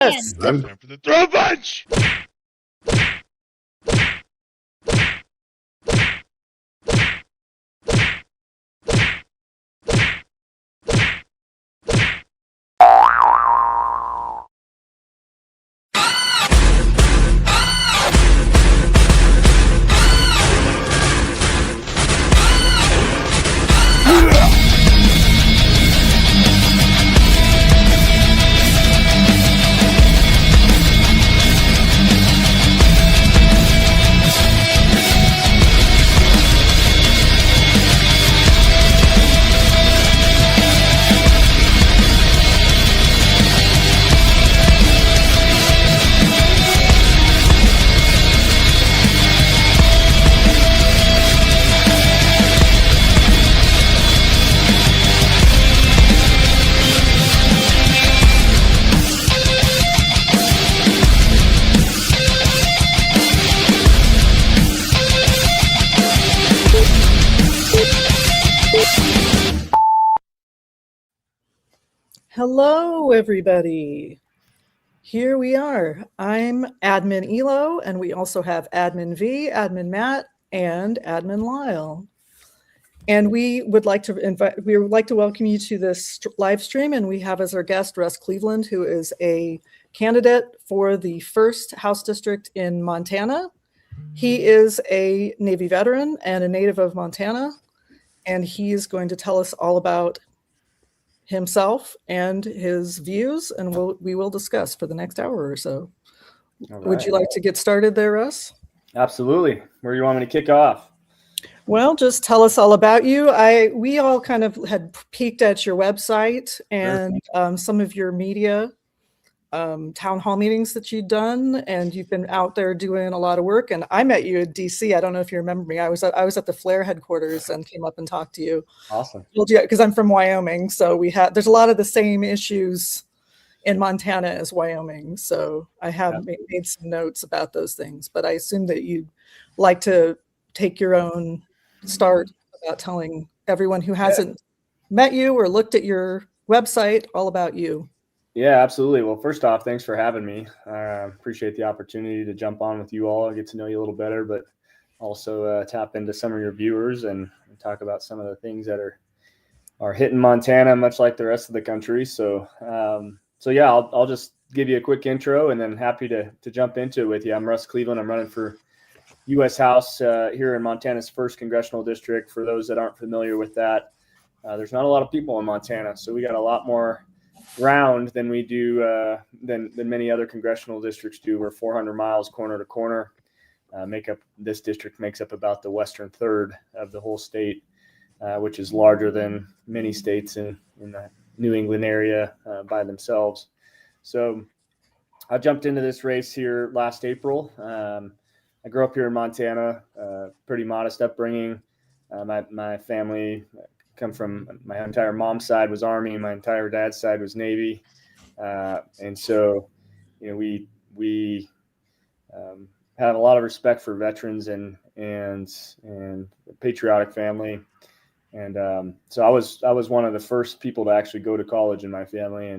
Yes. Time for the throw punch. Hello, everybody. Here we are. I'm Admin Elo, and we also have Admin V, Admin Matt, and Admin Lyle. And we would like to welcome you to this live stream, and we have as our guest Russ Cleveland, who is a candidate for the 1st House District in Montana. He is a Navy veteran and a native of Montana, and he is going to tell us all about himself and his views, and we will discuss for the next hour or so. Right. Would you like to get started there, Russ? Absolutely. Where do you want me to kick off? Well, just tell us all about you. We all kind of had peeked at your website and some of your media town hall meetings that you'd done, and you've been out there doing a lot of work. And I met you at DC. I don't know if you remember me. I was at the Flare headquarters and came up and talked to you. Awesome. Because I'm from Wyoming, so there's a lot of the same issues in Montana as Wyoming. So I have made some notes about those things, but I assume that you'd like to take your own start about telling everyone who hasn't met you or looked at your website all about you. Yeah, absolutely. Well, first off, thanks for having me. Appreciate the opportunity to jump on with you all. I get to know you a little better, but also tap into some of your viewers and talk about some of the things that are hitting Montana, much like the rest of the country. So yeah, I'll just give you a quick intro and then happy to jump into it with you. I'm Russ Cleveland. I'm running for U.S. House here in Montana's 1st Congressional District. For those that aren't familiar with that, there's not a lot of people in Montana, so we got a lot more ground than we do than many other congressional districts do. We're 400 miles corner to corner. This district makes up about the western third of the whole state, which is larger than many states in the New England area by themselves. So I jumped into this race here last April. I grew up here in Montana, pretty modest upbringing. My family come from, my entire mom's side was Army, my entire dad's side was Navy, and so we had a lot of respect for veterans and patriotic family, and so I was one of the first people to actually go to college in my family,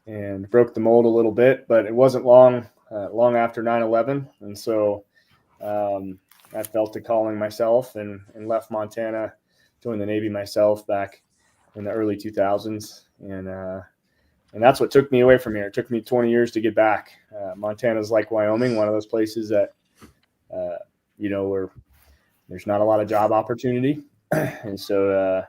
and broke the mold a little bit, but it wasn't long after 9/11, and so I felt the calling myself and left Montana, joined the Navy myself back in the early 2000s. And that's what took me away from here. It took me 20 years to get back. Montana's like Wyoming, one of those places that, where there's not a lot of job opportunity. And so,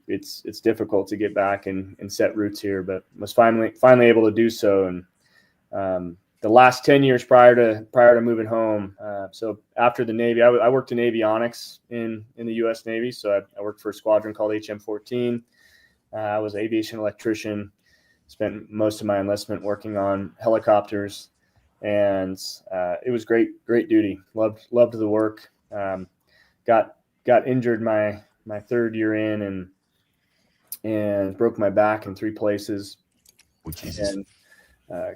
it's difficult to get back and set roots here, but was finally able to do so. And, the last 10 years prior to moving home. So after the Navy, I worked in avionics in the U.S. Navy. So I worked for a squadron called HM-14. I was an aviation electrician, spent most of my enlistment working on helicopters, and it was great duty. Loved the work. Got injured my 3rd year in and broke my back in 3 places. Oh, Jesus. And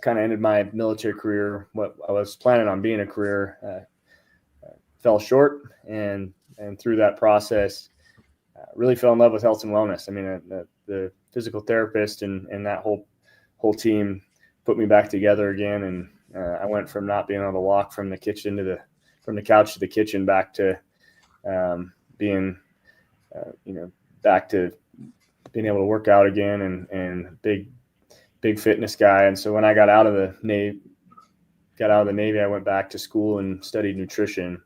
kind of ended my military career. What I was planning on being a career fell short, and through that process, really fell in love with health and wellness. I mean, the physical therapist and that whole whole team put me back together again. And I went from not being able to walk from the couch to the kitchen back to being, back to being able to work out again and big fitness guy. And so when I got out of the Navy, I went back to school and studied nutrition.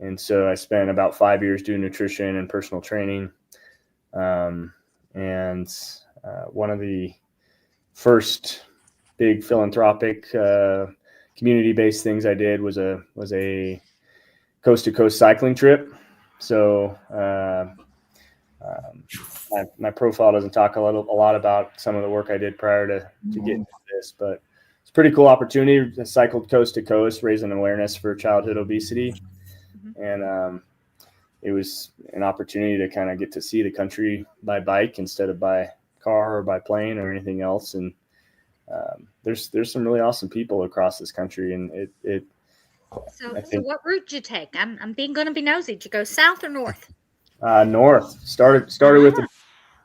And so I spent about 5 years doing nutrition and personal training. One of the first big philanthropic community-based things I did was a coast-to-coast cycling trip. So my profile doesn't talk a lot about some of the work I did prior to getting into this, but it's a pretty cool opportunity. I cycled coast to coast, raising awareness for childhood obesity. And it was an opportunity to kind of get to see the country by bike instead of by car or by plane or anything else. And there's some really awesome people across this country. And So what route did you take? I'm going to be nosy. Did you go south or north? North. Started with the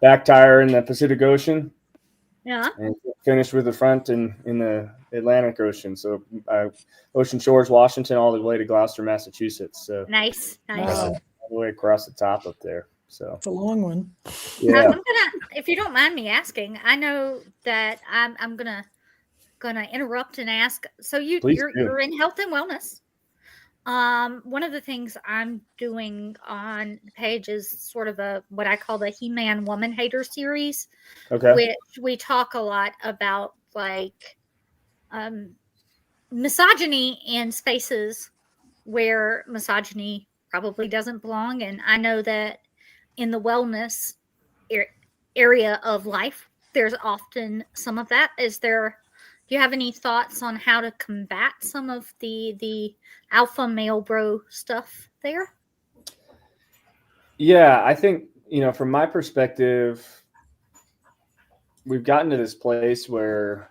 back tire in the Pacific Ocean. Yeah. And finished with the front in the Atlantic Ocean. So Ocean Shores, Washington, all the way to Gloucester, Massachusetts. So nice. Wow. All the way across the top up there. So It's a long one. yeah. If you don't mind me asking, I know that I'm gonna interrupt and ask. So you're in health and wellness. One of the things I'm doing on the page is sort of what I call the He-Man Woman Hater series, which we talk a lot about like misogyny in spaces where misogyny probably doesn't belong. And I know that in the wellness area of life, there's often some of that. Do you have any thoughts on how to combat some of the alpha male bro stuff there? Yeah, I think, from my perspective, we've gotten to this place where,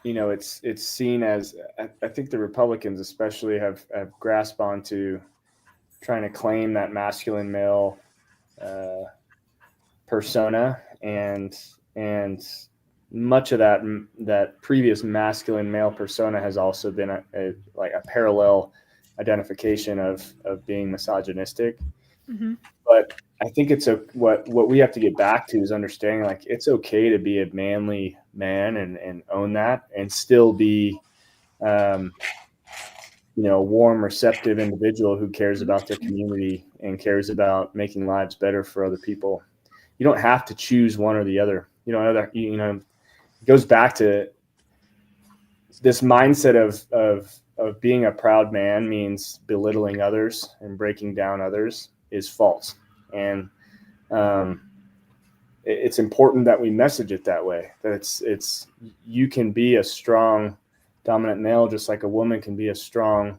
it's seen as, I think the Republicans especially have grasped onto trying to claim that masculine male persona, and much of that previous masculine male persona has also been a parallel identification of being misogynistic. Mm-hmm. But I think what we have to get back to is understanding like it's okay to be a manly man and own that and still be a warm, receptive individual who cares about their community and cares about making lives better for other people. You don't have to choose one or the other. It goes back to this mindset of being a proud man means belittling others and breaking down others is false. And it's important that we message it that way, that it's you can be a strong dominant male just like a woman can be a strong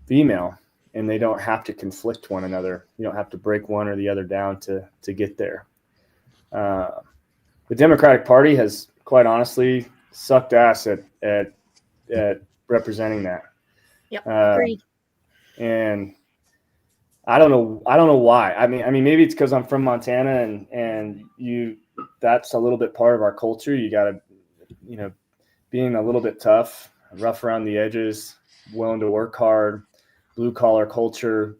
female, and they don't have to conflict one another. You don't have to break one or the other down to get there. The Democratic Party has quite honestly sucked ass at representing that. Yep, agreed. And I don't know why. I mean, maybe it's because I'm from Montana and that's a little bit part of our culture. You got to, being a little bit tough, rough around the edges, willing to work hard, blue collar culture.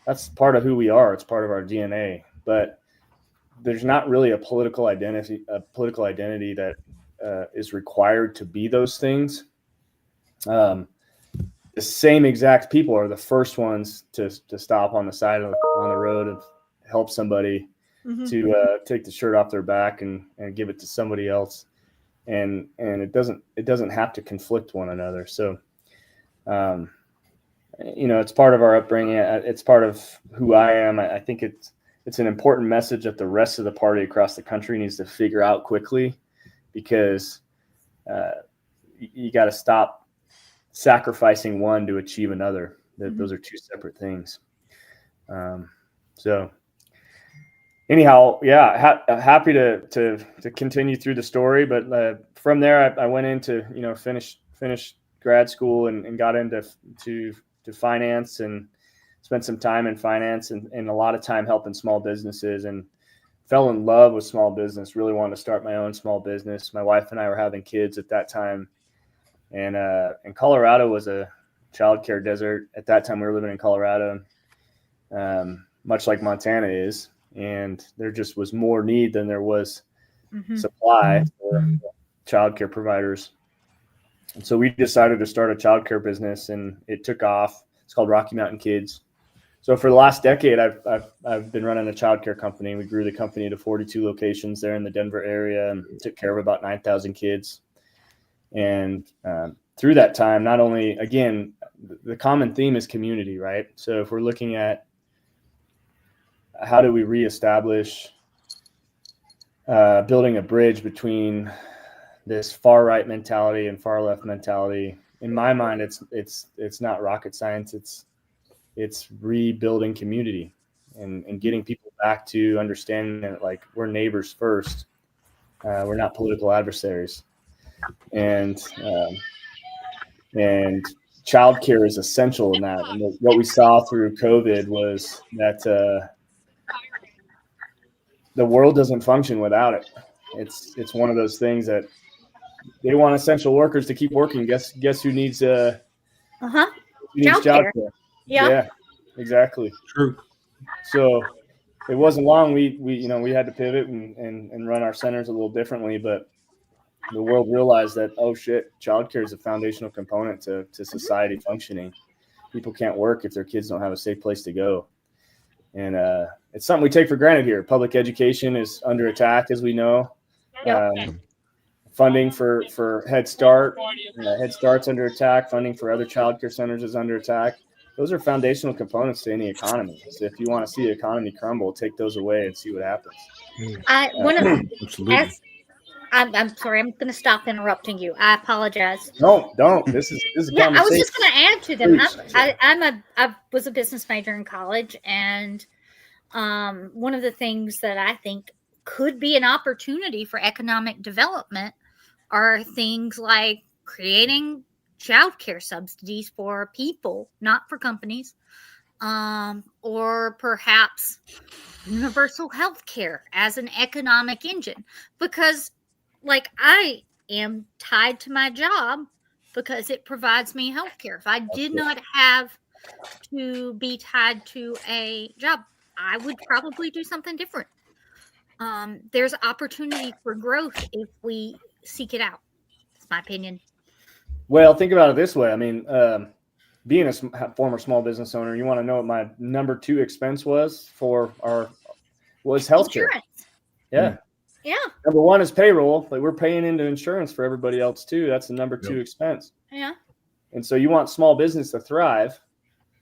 That's part of who we are. It's part of our DNA. But there's not really a political identity that is required to be those things. The same exact people are the first ones to stop on the side on the road and help somebody to take the shirt off their back and give it to somebody else. And it doesn't have to conflict one another. So, it's part of our upbringing. It's part of who I am. I think it's an important message that the rest of the party across the country needs to figure out quickly, because you got to stop sacrificing one to achieve another. Those are two separate things. So anyhow, yeah, happy to continue through the story. But from there, I went into finish grad school and got into finance and spent some time in finance and a lot of time helping small businesses. And fell in love with small business, really wanted to start my own small business. My wife and I were having kids at that time. And Colorado was a childcare desert. At that time, we were living in Colorado, much like Montana is. And there just was more need than there was supply for childcare providers. And so we decided to start a childcare business, and it took off. It's called Rocky Mountain Kids. So for the last decade, I've been running a childcare company. We grew the company to 42 locations there in the Denver area and took care of about 9,000 kids. And through that time, not only, again, the common theme is community, right? So if we're looking at how do we reestablish building a bridge between this far right mentality and far left mentality, in my mind, it's not rocket science. It's rebuilding community and getting people back to understanding that, like, we're neighbors first. We're not political adversaries. And childcare is essential in that. And what we saw through COVID was that the world doesn't function without it. It's one of those things that they want essential workers to keep working. Guess who needs childcare? Yeah, exactly. True. So it wasn't long. We had to pivot and run our centers a little differently, but the world realized that, oh shit, childcare is a foundational component to society functioning. People can't work if their kids don't have a safe place to go. And it's something we take for granted here. Public education is under attack, as we know. Funding for Head Start, Head Start's under attack. Funding for other childcare centers is under attack. Those are foundational components to any economy. So if you want to see the economy crumble, take those away and see what happens. Absolutely. I'm sorry. I'm going to stop interrupting you. I apologize. Don't. This is a conversation. I was just going to add to them. I was a business major in college, and one of the things that I think could be an opportunity for economic development are things like creating childcare subsidies for people, not for companies, or perhaps universal health care as an economic engine. Because, like, I am tied to my job because it provides me health care. If I did not have to be tied to a job, I would probably do something different. There's opportunity for growth if we seek it out. That's my opinion. Well, think about it this way. I mean, being a former small business owner, you want to know what my number 2 expense was was healthcare. Insurance. Yeah. Yeah. Number 1 is payroll. Like, we're paying into insurance for everybody else too. That's the number 2 expense. Yeah. And so you want small business to thrive.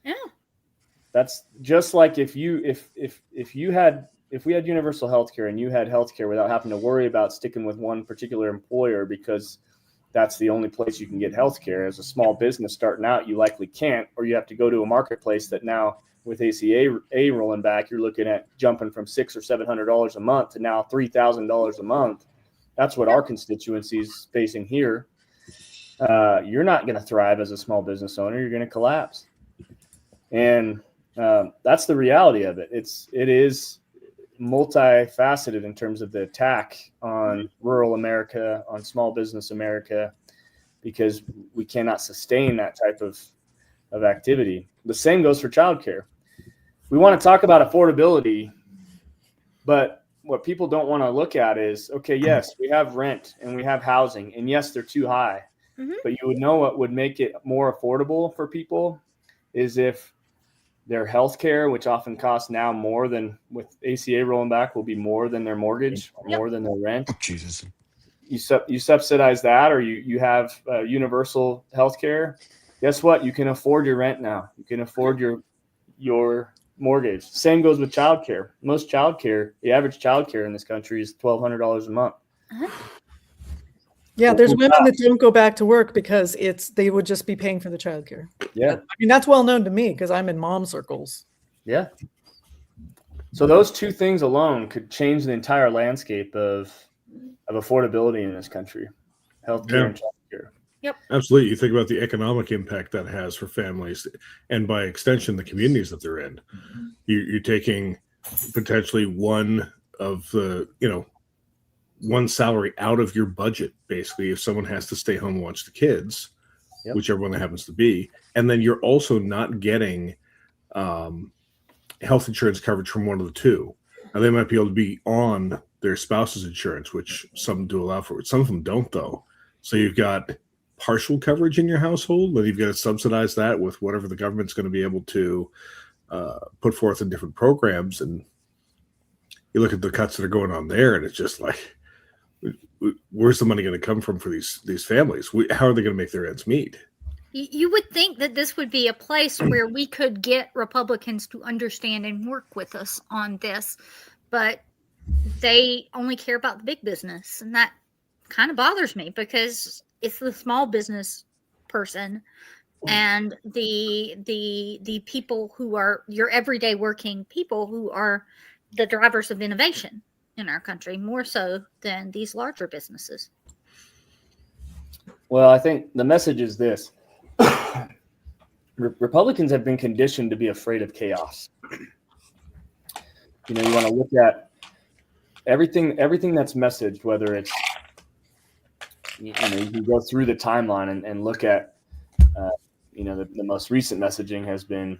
Yeah. That's just like if we had universal health care and you had health care without having to worry about sticking with one particular employer because that's the only place you can get health care. As a small business starting out, you likely can't, or you have to go to a marketplace that now with ACA rolling back, you're looking at jumping from $600 or $700 a month to now $3,000 a month. That's what our constituency is facing here. You're not going to thrive as a small business owner. You're going to collapse. And that's the reality of it. It is multifaceted in terms of the attack on rural America, on small business America, because we cannot sustain that type of activity. The same goes for childcare. We want to talk about affordability, but what people don't want to look at is, okay, yes, we have rent and we have housing, and yes, they're too high. But you would know what would make it more affordable for people is if their health care, which often costs now more than, with ACA rolling back, will be more than their mortgage, or more than their rent. Oh, Jesus. You subsidize that, or you have universal health care. Guess what? You can afford your rent now. You can afford your mortgage. Same goes with childcare. Most childcare, the average childcare in this country is $1,200 a month. Yeah, there's women that don't go back to work because they would just be paying for the childcare. Yeah. I mean, that's well known to me because I'm in mom circles. Yeah. So those 2 things alone could change the entire landscape of affordability in this country. Healthcare and childcare. Yep. Absolutely. You think about the economic impact that has for families and by extension, the communities that they're in. You're taking potentially one the, one salary out of your budget, basically, if someone has to stay home and watch the kids, whichever one that happens to be. And then you're also not getting health insurance coverage from one of the two. Now, they might be able to be on their spouse's insurance, which some do allow for it. Some of them don't, though. So you've got partial coverage in your household, but you've got to subsidize that with whatever the government's going to be able to put forth in different programs. And you look at the cuts that are going on there, and it's just like, where's the money going to come from for these families? How are they going to make their ends meet? You would think that this would be a place where we could get Republicans to understand and work with us on this, but they only care about the big business, and that kind of bothers me because it's the small business person and the people who are your everyday working people who are the drivers of innovation in our country, more so than these larger businesses. Well, I think the message is this. Republicans have been conditioned to be afraid of chaos. You want to look at everything that's messaged, whether it's, you can go through the timeline and look at, the most recent messaging has been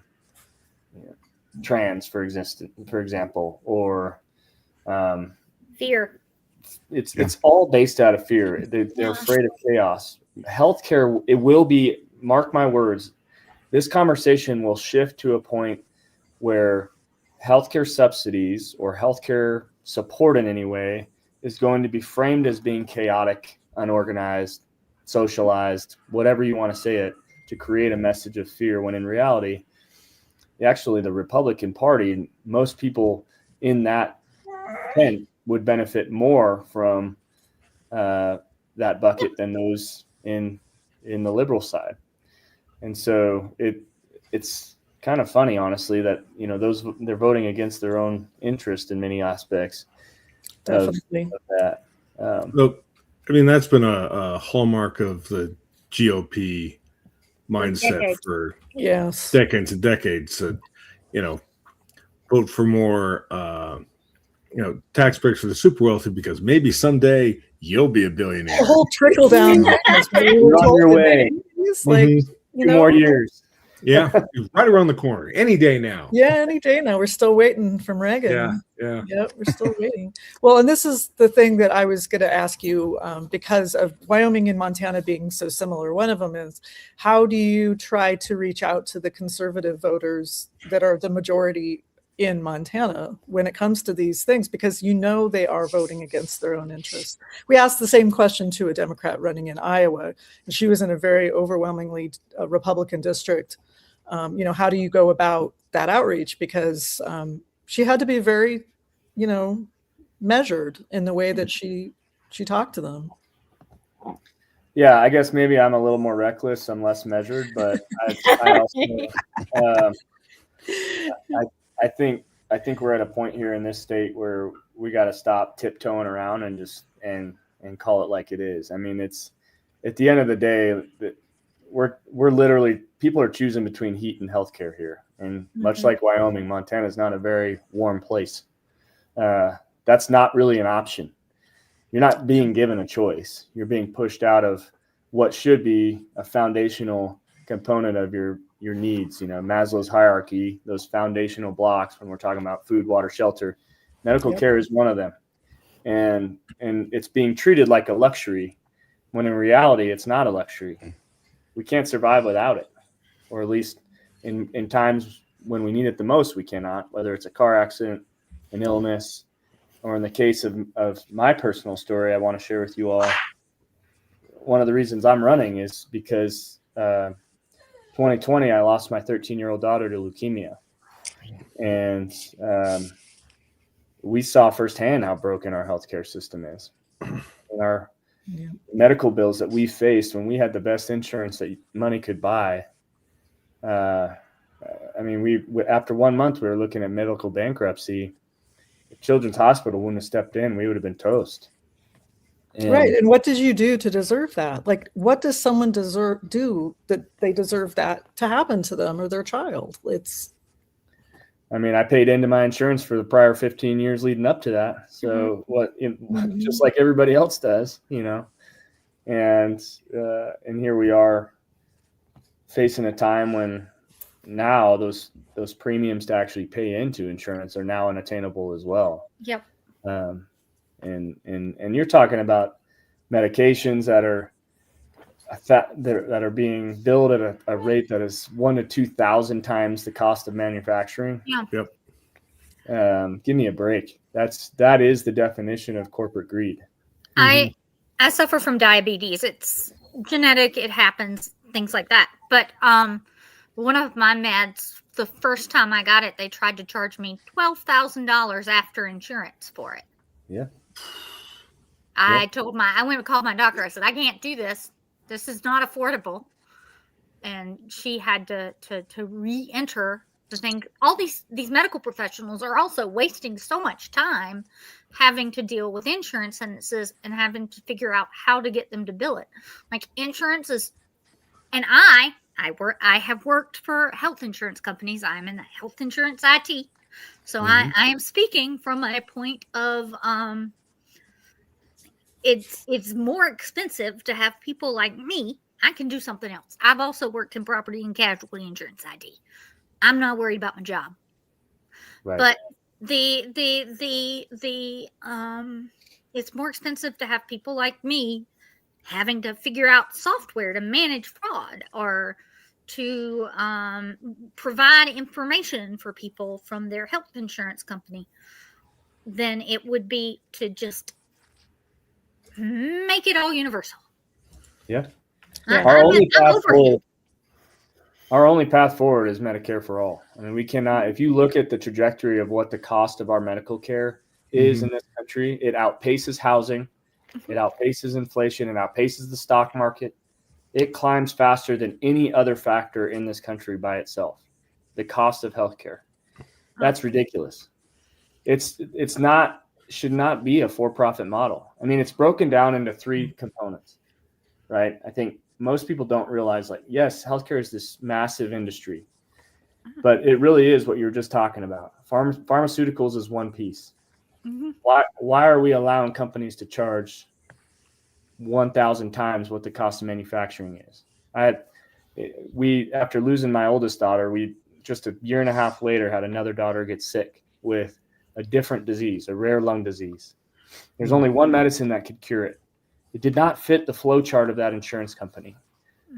trans, for example, or fear. It's all based out of fear. They're afraid of chaos. Healthcare, it will be, mark my words, this conversation will shift to a point where healthcare subsidies or healthcare support in any way is going to be framed as being chaotic, unorganized, socialized, whatever you want to say it, to create a message of fear, when in reality, actually the Republican Party, most people in that tent would benefit more from that bucket than those in the liberal side. And so it's kind of funny, honestly, that they're voting against their own interest in many aspects. Definitely. Of that. Look, that's been a hallmark of the GOP mindset for decades and decades. Vote for more tax breaks for the super wealthy because maybe someday you'll be a billionaire. The whole trickle down. You're on your way. Like, 2 more years. Yeah, right around the corner. Any day now. Yeah, any day now. We're still waiting from Reagan. Yeah. We're still waiting. Well, and this is the thing that I was going to ask you because of Wyoming and Montana being so similar. One of them is, how do you try to reach out to the conservative voters that are the majority in Montana when it comes to these things? Because they are voting against their own interests. We asked the same question to a Democrat running in Iowa, and she was in a very overwhelmingly Republican district. How do you go about that outreach? Because she had to be very, measured in the way that she talked to them. Yeah, I guess maybe I'm a little more reckless. I'm less measured, but I also, I think we're at a point here in this state where we got to stop tiptoeing around and just and call it like it is. It's at the end of the day that we're literally, people are choosing between heat and healthcare here, and much like Wyoming, Montana is not a very warm place. That's not really an option. You're not being given a choice. You're being pushed out of what should be a foundational component of your needs. Maslow's hierarchy, those foundational blocks when we're talking about food, water, shelter, medical care is one of them. And it's being treated like a luxury when in reality, it's not a luxury. We can't survive without it, or at least in times when we need it the most, we cannot, whether it's a car accident, an illness, or in the case of my personal story, I want to share with you all. One of the reasons I'm running is because 2020, I lost my 13-year-old daughter to leukemia. And we saw firsthand how broken our healthcare system is. And our medical bills that we faced when we had the best insurance that money could buy. After 1 month, we were looking at medical bankruptcy. If Children's Hospital wouldn't have stepped in, we would have been toast. Right. And what did you do to deserve that? Like, what does someone do that they deserve that to happen to them or their child? I mean, I paid into my insurance for the prior 15 years leading up to that. So just like everybody else does, and here we are facing a time when now those premiums to actually pay into insurance are now unattainable as well. Yep. And you're talking about medications that are being billed at a rate that is 1,000 to 2,000 times the cost of manufacturing. Yeah. Yep. Give me a break. That is the definition of corporate greed. I suffer from diabetes. It's genetic. It happens. Things like that. But one of my meds, the first time I got it, they tried to charge me $12,000 after insurance for it. Yeah. I went and called my doctor. I said, I can't do this. This is not affordable. And she had to re-enter the thing. All these medical professionals are also wasting so much time having to deal with insurance sentences and having to figure out how to get them to bill it. Like insurance is, and I have worked for health insurance companies. I'm in the health insurance IT. So I am speaking from a point of, it's more expensive to have people like me. I can do something else. I've also worked in property and casualty insurance ID. I'm not worried about my job. Right. But it's more expensive to have people like me having to figure out software to manage fraud or to provide information for people from their health insurance company than it would be to just make it all universal. Yeah. Yeah. Our only path forward is Medicare for all. I mean, we cannot, if you look at the trajectory of what the cost of our medical care is in this country, it outpaces housing, it outpaces inflation, it outpaces the stock market. It climbs faster than any other factor in this country by itself. The cost of healthcare. That's ridiculous. Should not be a for-profit model. I mean, it's broken down into three components, right? I think most people don't realize, like, yes, healthcare is this massive industry, but it really is what you were just talking about. Pharmaceuticals is one piece. Why are we allowing companies to charge 1,000 times what the cost of manufacturing is? After losing my oldest daughter, we just a year and a half later had another daughter get sick with a different disease, a rare lung disease. There's only one medicine that could cure it. It did not fit the flow chart of that insurance company.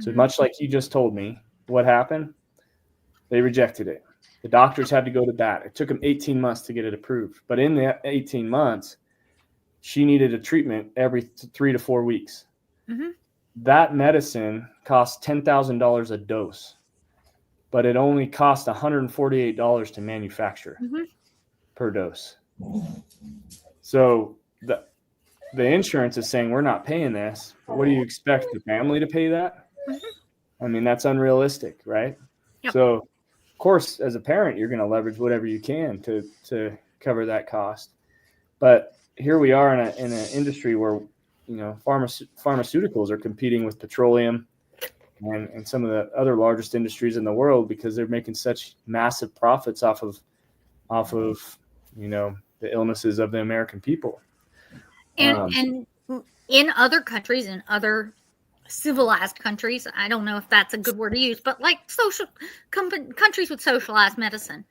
So much like you just told me, what happened? They rejected it. The doctors had to go to bat. It took them 18 months to get it approved. But in the 18 months, she needed a treatment every 3 to 4 weeks. That medicine cost $10,000 a dose, but it only cost $148 to manufacture per dose. So the insurance is saying, we're not paying this. What do you expect the family to pay that? I mean, that's unrealistic, right? Yep. So, of course, as a parent, you're going to leverage whatever you can to cover that cost. But here we are in an industry where, pharmaceuticals are competing with petroleum and some of the other largest industries in the world because they're making such massive profits off of the illnesses of the American people. And in other countries, in other civilized countries, I don't know if that's a good word to use, but like countries with socialized medicine,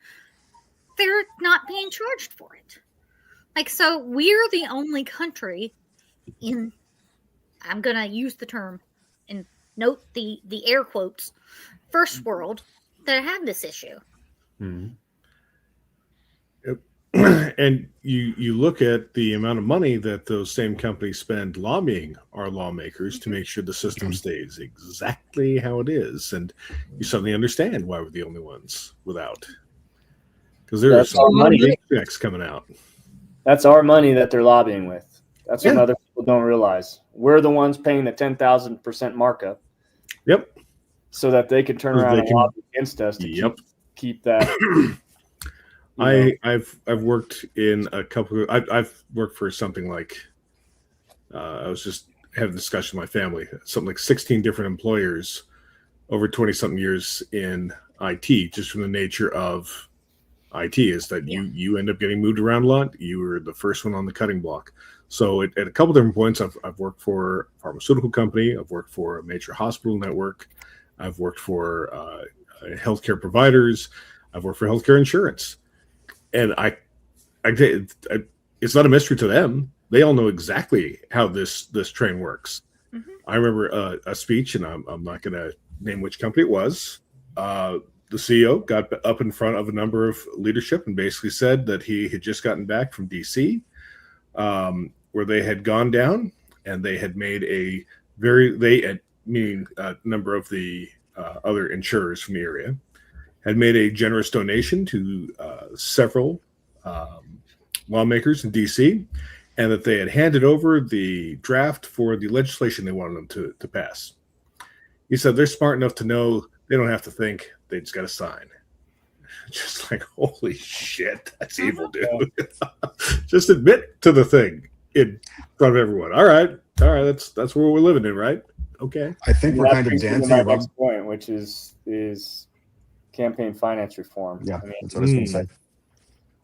they're not being charged for it. Like, so we're the only country in, I'm going to use the term and note the air quotes, first world that have this issue. And you look at the amount of money that those same companies spend lobbying our lawmakers to make sure the system stays exactly how it is, and you suddenly understand why we're the only ones without, because there's some money checks coming out. That's our money that they're lobbying with. That's what other people don't realize. We're the ones paying the 10,000% markup. Yep. So that they can turn around and lobby against us to keep that. I've worked in a couple. I've worked for something like I was just having a discussion with my family. Something like 16 different employers over 20 something years in IT, just from the nature of IT is that you end up getting moved around a lot. You were the first one on the cutting block. So at a couple different points, I've worked for a pharmaceutical company. I've worked for a major hospital network. I've worked for healthcare providers. I've worked for healthcare insurance. And it's not a mystery to them. They all know exactly how this train works. Mm-hmm. I remember a speech, and I'm not going to name which company it was. The CEO got up in front of a number of leadership and basically said that he had just gotten back from DC, where they had gone down and they had made a number of the other insurers from the area had made a generous donation to several lawmakers in DC, and that they had handed over the draft for the legislation they wanted them to pass. He said they're smart enough to know they don't have to think, they just got to sign. Just like, holy shit, that's evil, dude. Just admit to the thing in front of everyone. All right, that's where we're living in, right? Okay. I think we're kind of dancing about next point, which is campaign finance reform. Yeah, that's what I was going to say.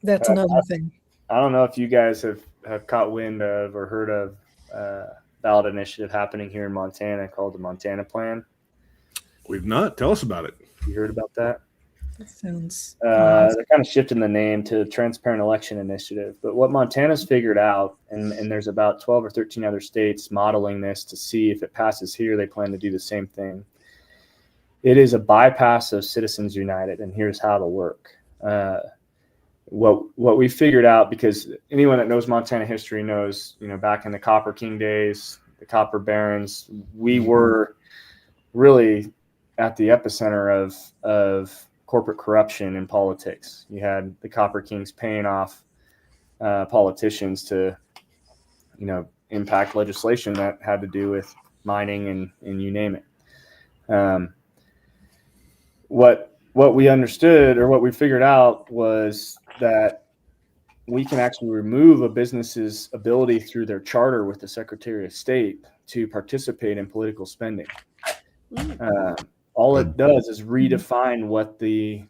That's another thing. I don't know if you guys have caught wind of or heard of a ballot initiative happening here in Montana called the Montana Plan. We've not. Tell us about it. You heard about that? That sounds they're kind of shifting the name to Transparent Election Initiative. But what Montana's figured out, and there's about 12 or 13 other states modeling this to see if it passes here, they plan to do the same thing. It is a bypass of Citizens United, and here's how it'll work. What we figured out, because anyone that knows Montana history knows, back in the Copper King days, the Copper Barons, we were really at the epicenter of corporate corruption in politics. You had the Copper Kings paying off politicians to, impact legislation that had to do with mining and you name it. What we understood, or what we figured out, was that we can actually remove a business's ability through their charter with the Secretary of State to participate in political spending. All it does is redefine what the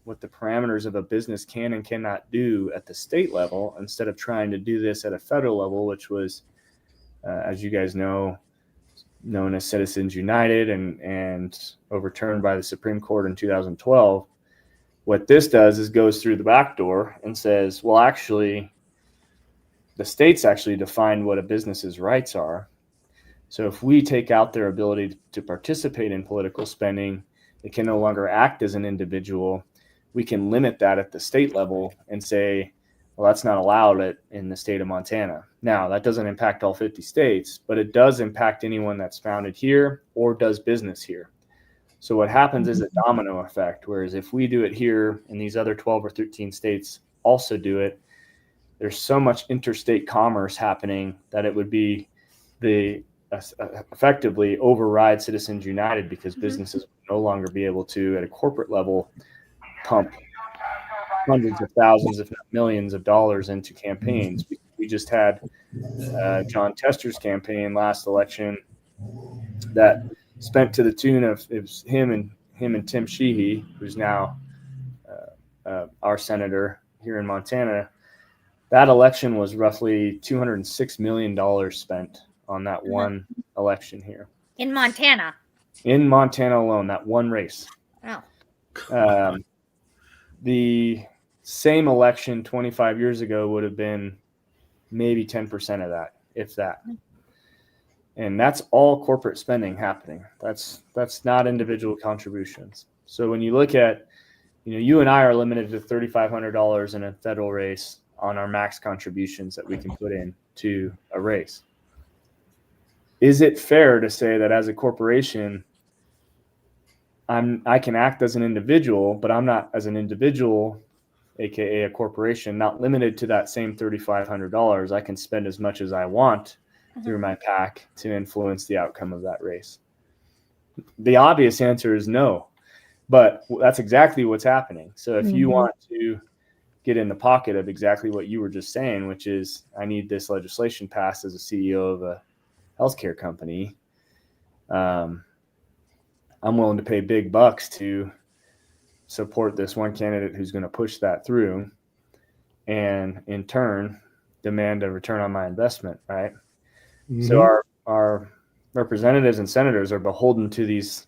parameters of a business can and cannot do at the state level, instead of trying to do this at a federal level, which was, as you guys know, known as Citizens United and overturned by the Supreme Court in 2012. What this does is goes through the back door and says, well, actually, the states actually define what a business's rights are. So if we take out their ability to participate in political spending, they can no longer act as an individual. We can limit that at the state level and say, well, that's not allowed in the state of Montana. Now, that doesn't impact all 50 states, but it does impact anyone that's founded here or does business here. So what happens is a domino effect, whereas if we do it here and these other 12 or 13 states also do it, there's so much interstate commerce happening that it would be effectively override Citizens United, because businesses would no longer be able to, at a corporate level, pump hundreds of thousands, if not millions of dollars into campaigns. We just had John Tester's campaign last election that spent to the tune of, it was him and Tim Sheehy, who's now our senator here in Montana. That election was roughly $206 million spent on that one election here. In Montana? In Montana alone, that one race. Oh. The same election 25 years ago would have been maybe 10% of that, if that. And that's all corporate spending happening. That's not individual contributions. So when you look at, you and I are limited to $3,500 in a federal race on our max contributions that we can put in to a race. Is it fair to say that as a corporation, I can act as an individual, but I'm not, as an individual, aka a corporation, not limited to that same $3,500. I can spend as much as I want through my PAC to influence the outcome of that race? The obvious answer is no, but that's exactly what's happening. So if you want to get in the pocket of exactly what you were just saying, which is, I need this legislation passed as a CEO of a healthcare company, I'm willing to pay big bucks to support this one candidate who's going to push that through, and in turn demand a return on my investment, right? Mm-hmm. So our representatives and senators are beholden to these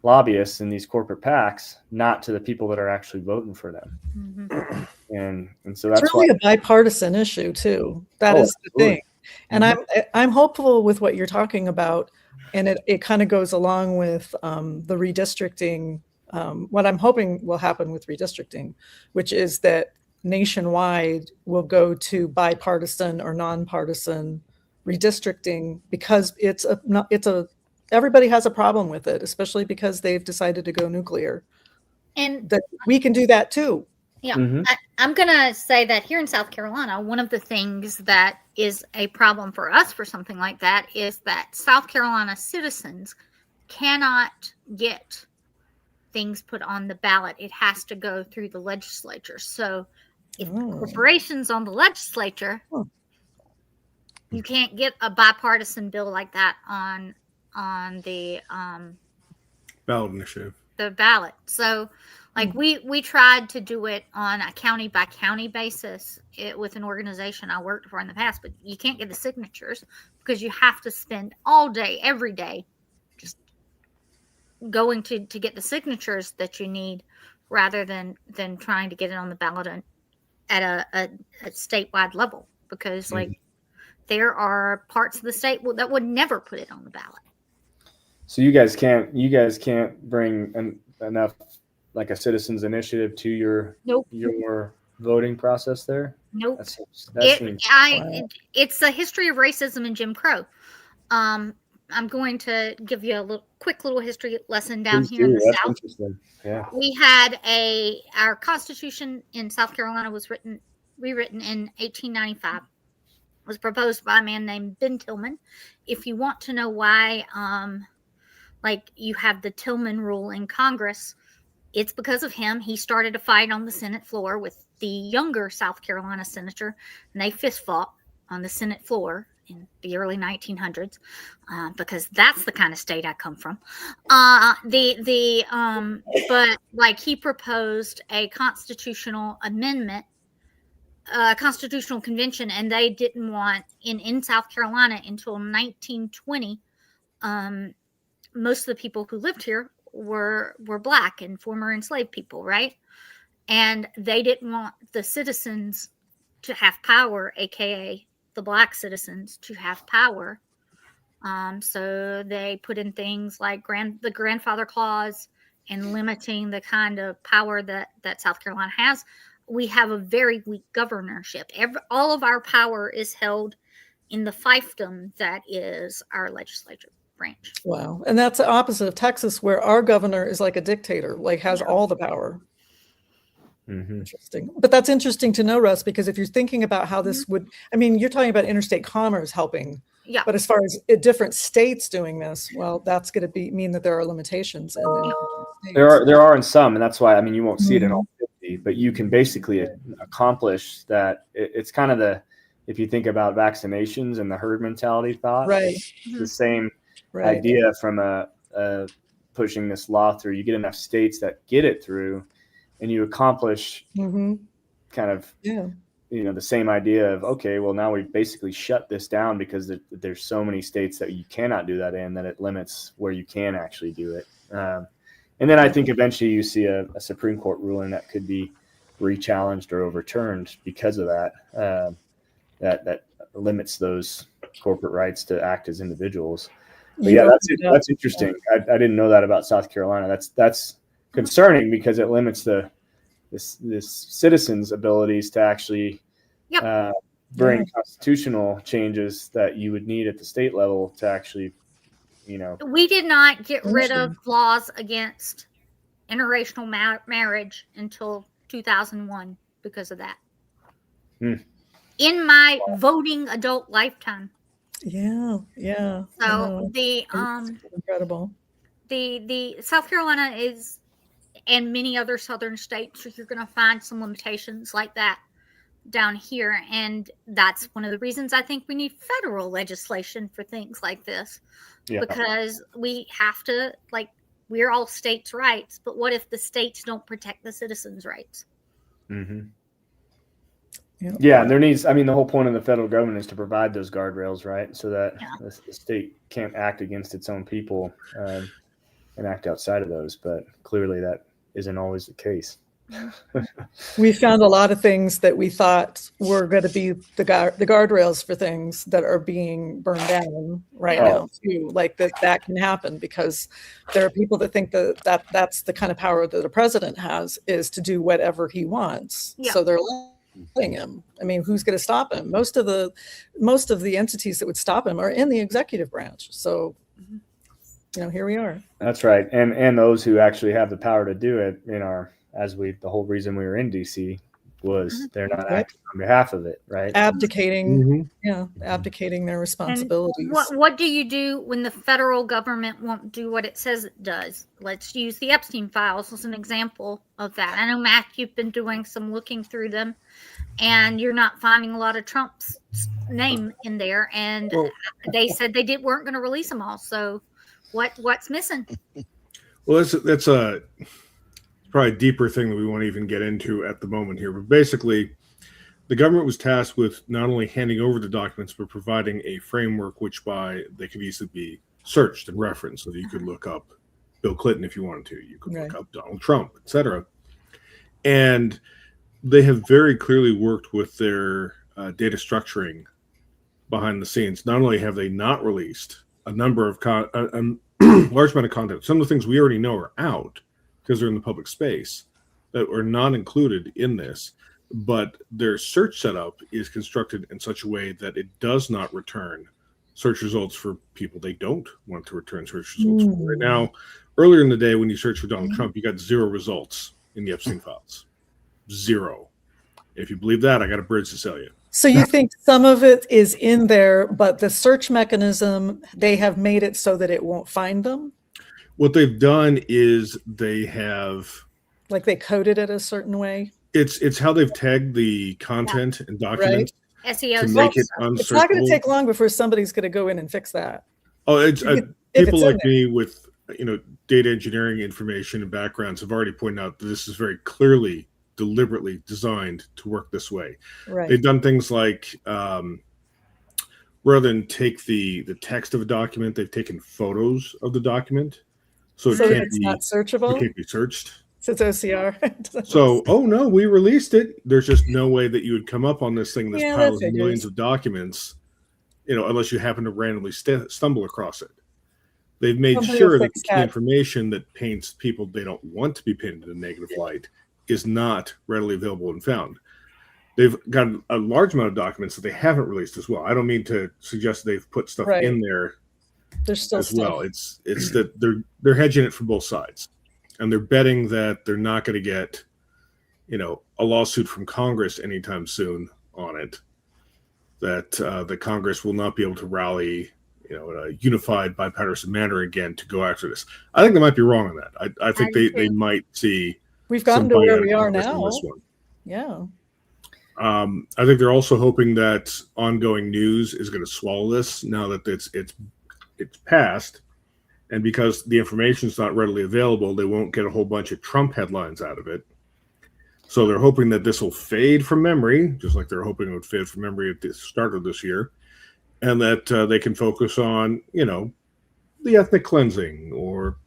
lobbyists and these corporate PACs, not to the people that are actually voting for them. Mm-hmm. And so that's it's really a bipartisan issue too. That is the thing. And I'm hopeful with what you're talking about, and it kind of goes along with the redistricting. What I'm hoping will happen with redistricting, which is that nationwide will go to bipartisan or nonpartisan redistricting, because everybody has a problem with it, especially because they've decided to go nuclear. And that we can do that too. Yeah, I'm going to say that here in South Carolina, one of the things that is a problem for us for something like that is that South Carolina citizens cannot get things put on the ballot. It has to go through the legislature. So if the corporation's on the legislature, you can't get a bipartisan bill like that on the ballot initiative. The ballot. So like we tried to do it on a county by county basis with an organization I worked for in the past, but you can't get the signatures because you have to spend all day, every day, just going to get the signatures that you need, rather than trying to get it on the ballot at a statewide level, because like there are parts of the state that would never put it on the ballot. So you guys can't bring enough like a citizens initiative to your voting process there? Nope. It's a history of racism and Jim Crow. I'm going to give you a quick little history lesson down here in the South. Interesting. Yeah. We had our Constitution in South Carolina was rewritten in 1895. It was proposed by a man named Ben Tillman. If you want to know why, like you have the Tillman rule in Congress, it's because of him. He started a fight on the Senate floor with the younger South Carolina senator, and they fist fought on the Senate floor in the early 1900s, because that's the kind of state I come from. But like he proposed a constitutional amendment, constitutional convention, and they didn't want in South Carolina until 1920. Most of the people who lived here were Black and former enslaved people, right? And they didn't want the citizens to have power, aka the Black citizens to have power. So they put in things like the grandfather clause and limiting the kind of power that South Carolina has. We have a very weak governorship. All of our power is held in the fiefdom that is our legislature branch. Wow. And that's the opposite of Texas, where our governor is like a dictator, like has all the power. Interesting. But that's interesting to know, Russ, because if you're thinking about how this would, I mean, you're talking about interstate commerce helping. Yeah. But as far as different states doing this, well, that's going to mean that there are limitations. There are in some, and that's why, I mean, you won't see it in all 50, but you can basically accomplish that. It's kind of if you think about vaccinations and the herd mentality thought, right? It's the same idea from pushing this law through. You get enough states that get it through, and you accomplish kind of the same idea of, okay, well, now we've basically shut this down because there's so many states that you cannot do that in, that it limits where you can actually do it. And then I think eventually you see a Supreme Court ruling that could be re-challenged or overturned because of that. That limits those corporate rights to act as individuals. But that's interesting. I didn't know that about South Carolina. That's concerning because it limits this citizens' abilities to actually bring constitutional changes that you would need at the state level to actually, We did not get rid of laws against interracial marriage until 2001 because of that. In my voting adult lifetime. Yeah. So incredible. The South Carolina is, and many other southern states, you're going to find some limitations like that down here, and that's one of the reasons I think we need federal legislation for things like this, because we have to we're all states' rights, but what if the states don't protect the citizens' rights? Mm-hmm. Yep. Yeah, and there needs, I mean, the whole point of the federal government is to provide those guardrails, right? So that the state can't act against its own people and act outside of those. But clearly that isn't always the case. We found a lot of things that we thought were going to be the guardrails for things that are being burned down right now too. Like that can happen because there are people that think that's the kind of power that a president has, is to do whatever he wants. Yeah. So they're letting him. I mean, who's going to stop him? Most of the entities that would stop him are in the executive branch. So, here we are. That's right. And those who actually have the power to do it the whole reason we were in DC was they're not acting on behalf of it, right? Abdicating, abdicating their responsibilities. And what do you do when the federal government won't do what it says it does? Let's use the Epstein files as an example of that. I know, Matt, you've been doing some looking through them, and you're not finding a lot of Trump's name in there. And they said they weren't going to release them all. So what's missing? Well, that's a probably a deeper thing that we won't even get into at the moment here. But basically, the government was tasked with not only handing over the documents, but providing a framework whichby they could easily be searched and referenced. So that you could look up Bill Clinton if you wanted to. You could look up Donald Trump, etc. And they have very clearly worked with their data structuring behind the scenes. Not only have they not released a number of large amount of content, some of the things we already know are out because they're in the public space that are not included in this, but their search setup is constructed in such a way that it does not return search results for people they don't want to return search results for. Right now, earlier in the day, when you search for Donald Trump, you got 0 results in the Epstein files. 0. If you believe that, I got a bridge to sell you. So you think some of it is in there, but the search mechanism, they have made it so that it won't find them? What they've done is they have, like, they coded it a certain way. It's how they've tagged the content and documents SEO to make it unsearchable. It's not going to take long before somebody's going to go in and fix that. Oh, it's people like me with data engineering information and backgrounds have already pointed out that this is very clearly, deliberately designed to work this way. Right. They've done things like rather than take the text of a document, they've taken photos of the document. So it's not searchable. It can't be searched. So it's OCR. So, no, we released it. There's just no way that you would come up on this thing that's pile of millions of documents, unless you happen to randomly stumble across it. They've made sure that the key information that paints people they don't want to be painted in a negative light is not readily available and found. They've got a large amount of documents that they haven't released as well. I don't mean to suggest they've put stuff in there. There's still as well. It's that they're hedging it from both sides, and they're betting that they're not going to get, a lawsuit from Congress anytime soon on it. That the Congress will not be able to rally, in a unified bipartisan manner again to go after this. I think they might be wrong on that. I think they might see. We've gotten to where we are now. Yeah. I think they're also hoping that ongoing news is going to swallow this now that it's passed, and because the information is not readily available, they won't get a whole bunch of Trump headlines out of it. So they're hoping that this will fade from memory, just like they're hoping it would fade from memory at the start of this year, and that they can focus on, the ethnic cleansing or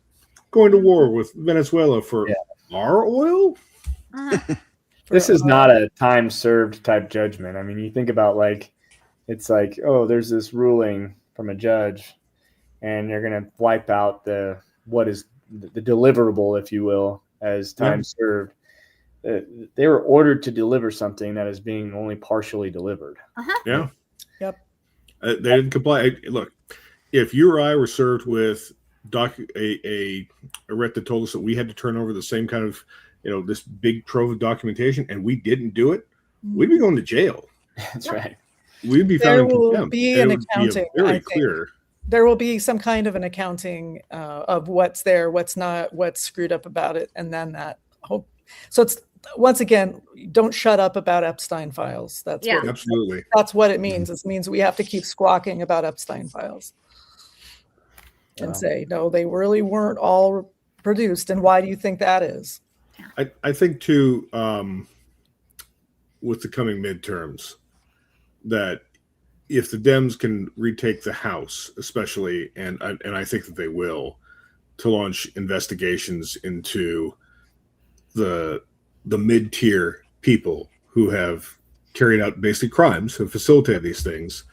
going to war with Venezuela for our oil. This is not a time served type judgment. I mean, you think about it's like, there's this ruling from a judge, and you're going to wipe out what is the deliverable, if you will, as time served. They were ordered to deliver something that is being only partially delivered. Yeah. Yep. They didn't comply. Look, if you or I were served with a writ that told us that we had to turn over the same kind of, this big trove of documentation, and we didn't do it, we'd be going to jail. That's right. We'd be found in contempt. There will be an accounting. Very clear. There will be some kind of an accounting of what's there, what's not, what's screwed up about it, and then that. So it's, once again, don't shut up about Epstein files. That's absolutely. That's what it means. It means we have to keep squawking about Epstein files and say, no, they really weren't all produced, and why do you think that is? I think too, with the coming midterms, that if the Dems can retake the House, especially, and I think that they will, to launch investigations into the mid-tier people who have carried out basic crimes, who facilitated these things,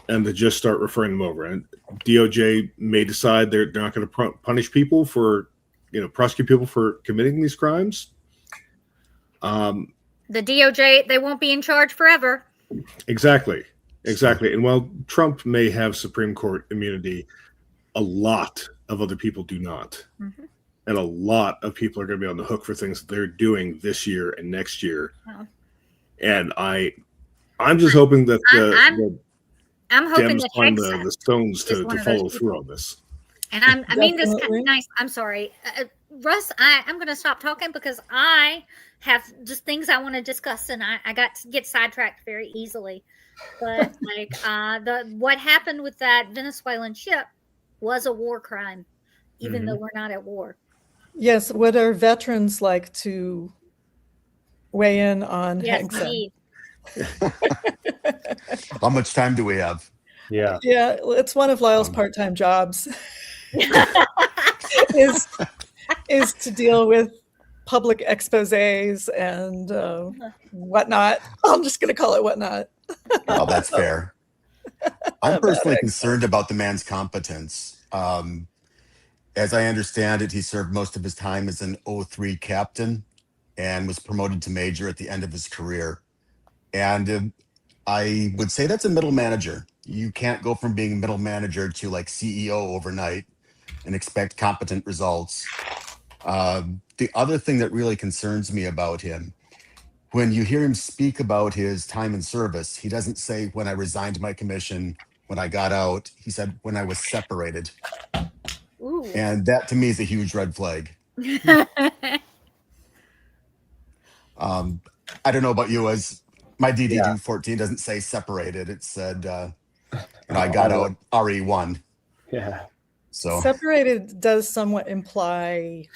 and to just start referring them over. And DOJ may decide they're not going to punish people for, prosecute people for committing these crimes. The DOJ, they won't be in charge forever. Exactly. And while Trump may have Supreme Court immunity, a lot of other people do not. Mm-hmm. And a lot of people are going to be on the hook for things that they're doing this year and next year. Oh. And I'm just hoping that I'm hoping Dems find the stones to follow through on this. And I mean this kind of nice. I'm sorry, Russ. I'm going to stop talking because I have just things I want to discuss, and I got to get sidetracked very easily. But what happened with that Venezuelan ship was a war crime, even though we're not at war. Yes. Would our veterans like to weigh in on Hexen? How much time do we have? Yeah, it's one of Lyle's part-time jobs. is to deal with public exposés and whatnot. I'm just going to call it whatnot. Oh, that's fair. I'm personally concerned about the man's competence. As I understand it, he served most of his time as an 03 captain and was promoted to major at the end of his career. And I would say that's a middle manager. You can't go from being middle manager to like CEO overnight and expect competent results. The other thing that really concerns me about him, when you hear him speak about his time in service, he doesn't say when I resigned my commission, when I got out. He said when I was separated. Ooh. And that to me is a huge red flag. I don't know about you, as my DD 14 doesn't say separated. It said I got out RE1. Yeah. So separated does somewhat imply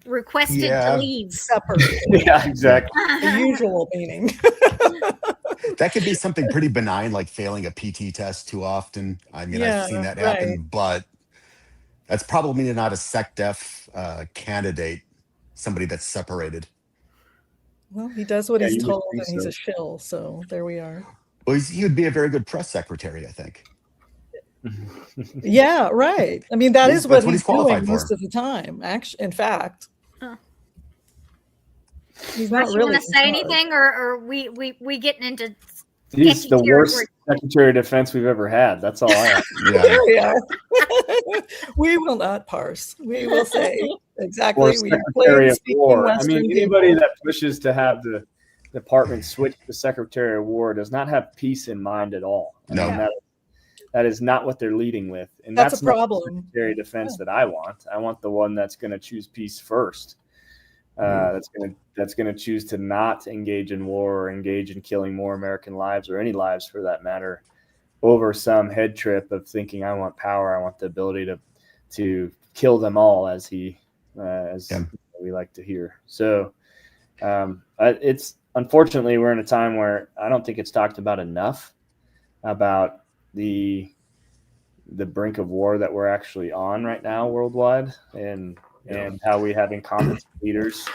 requested to leave. Separated. Yeah, exactly. The usual meaning. That could be something pretty benign, like failing a PT test too often. I mean, I've seen that happen, but that's probably not a SecDef candidate, somebody that's separated. Well, he does what he's told, and he's a shill, so there we are. Well, he would be a very good press secretary, I think. Yeah, right. I mean, that's what he's doing most of the time. Actually, in fact, he's not really. Want to say anything, or we getting into? He's the worst Secretary of Defense we've ever had. That's all I have. There we are. We will not parse. We will say exactly. We are Secretary of War. I mean, anybody that pushes to have the department switch to Secretary of War does not have peace in mind at all. No. That is not what they're leading with, and that's a problem. Not the Secretary of Defense that I want. I want the one that's going to choose peace first. That's going to choose to not engage in war or engage in killing more American lives, or any lives for that matter, over some head trip of thinking I want power, I want the ability to kill them all, as we like to hear. So it's unfortunately we're in a time where I don't think it's talked about enough about the brink of war that we're actually on right now worldwide, and how we have incompetent leaders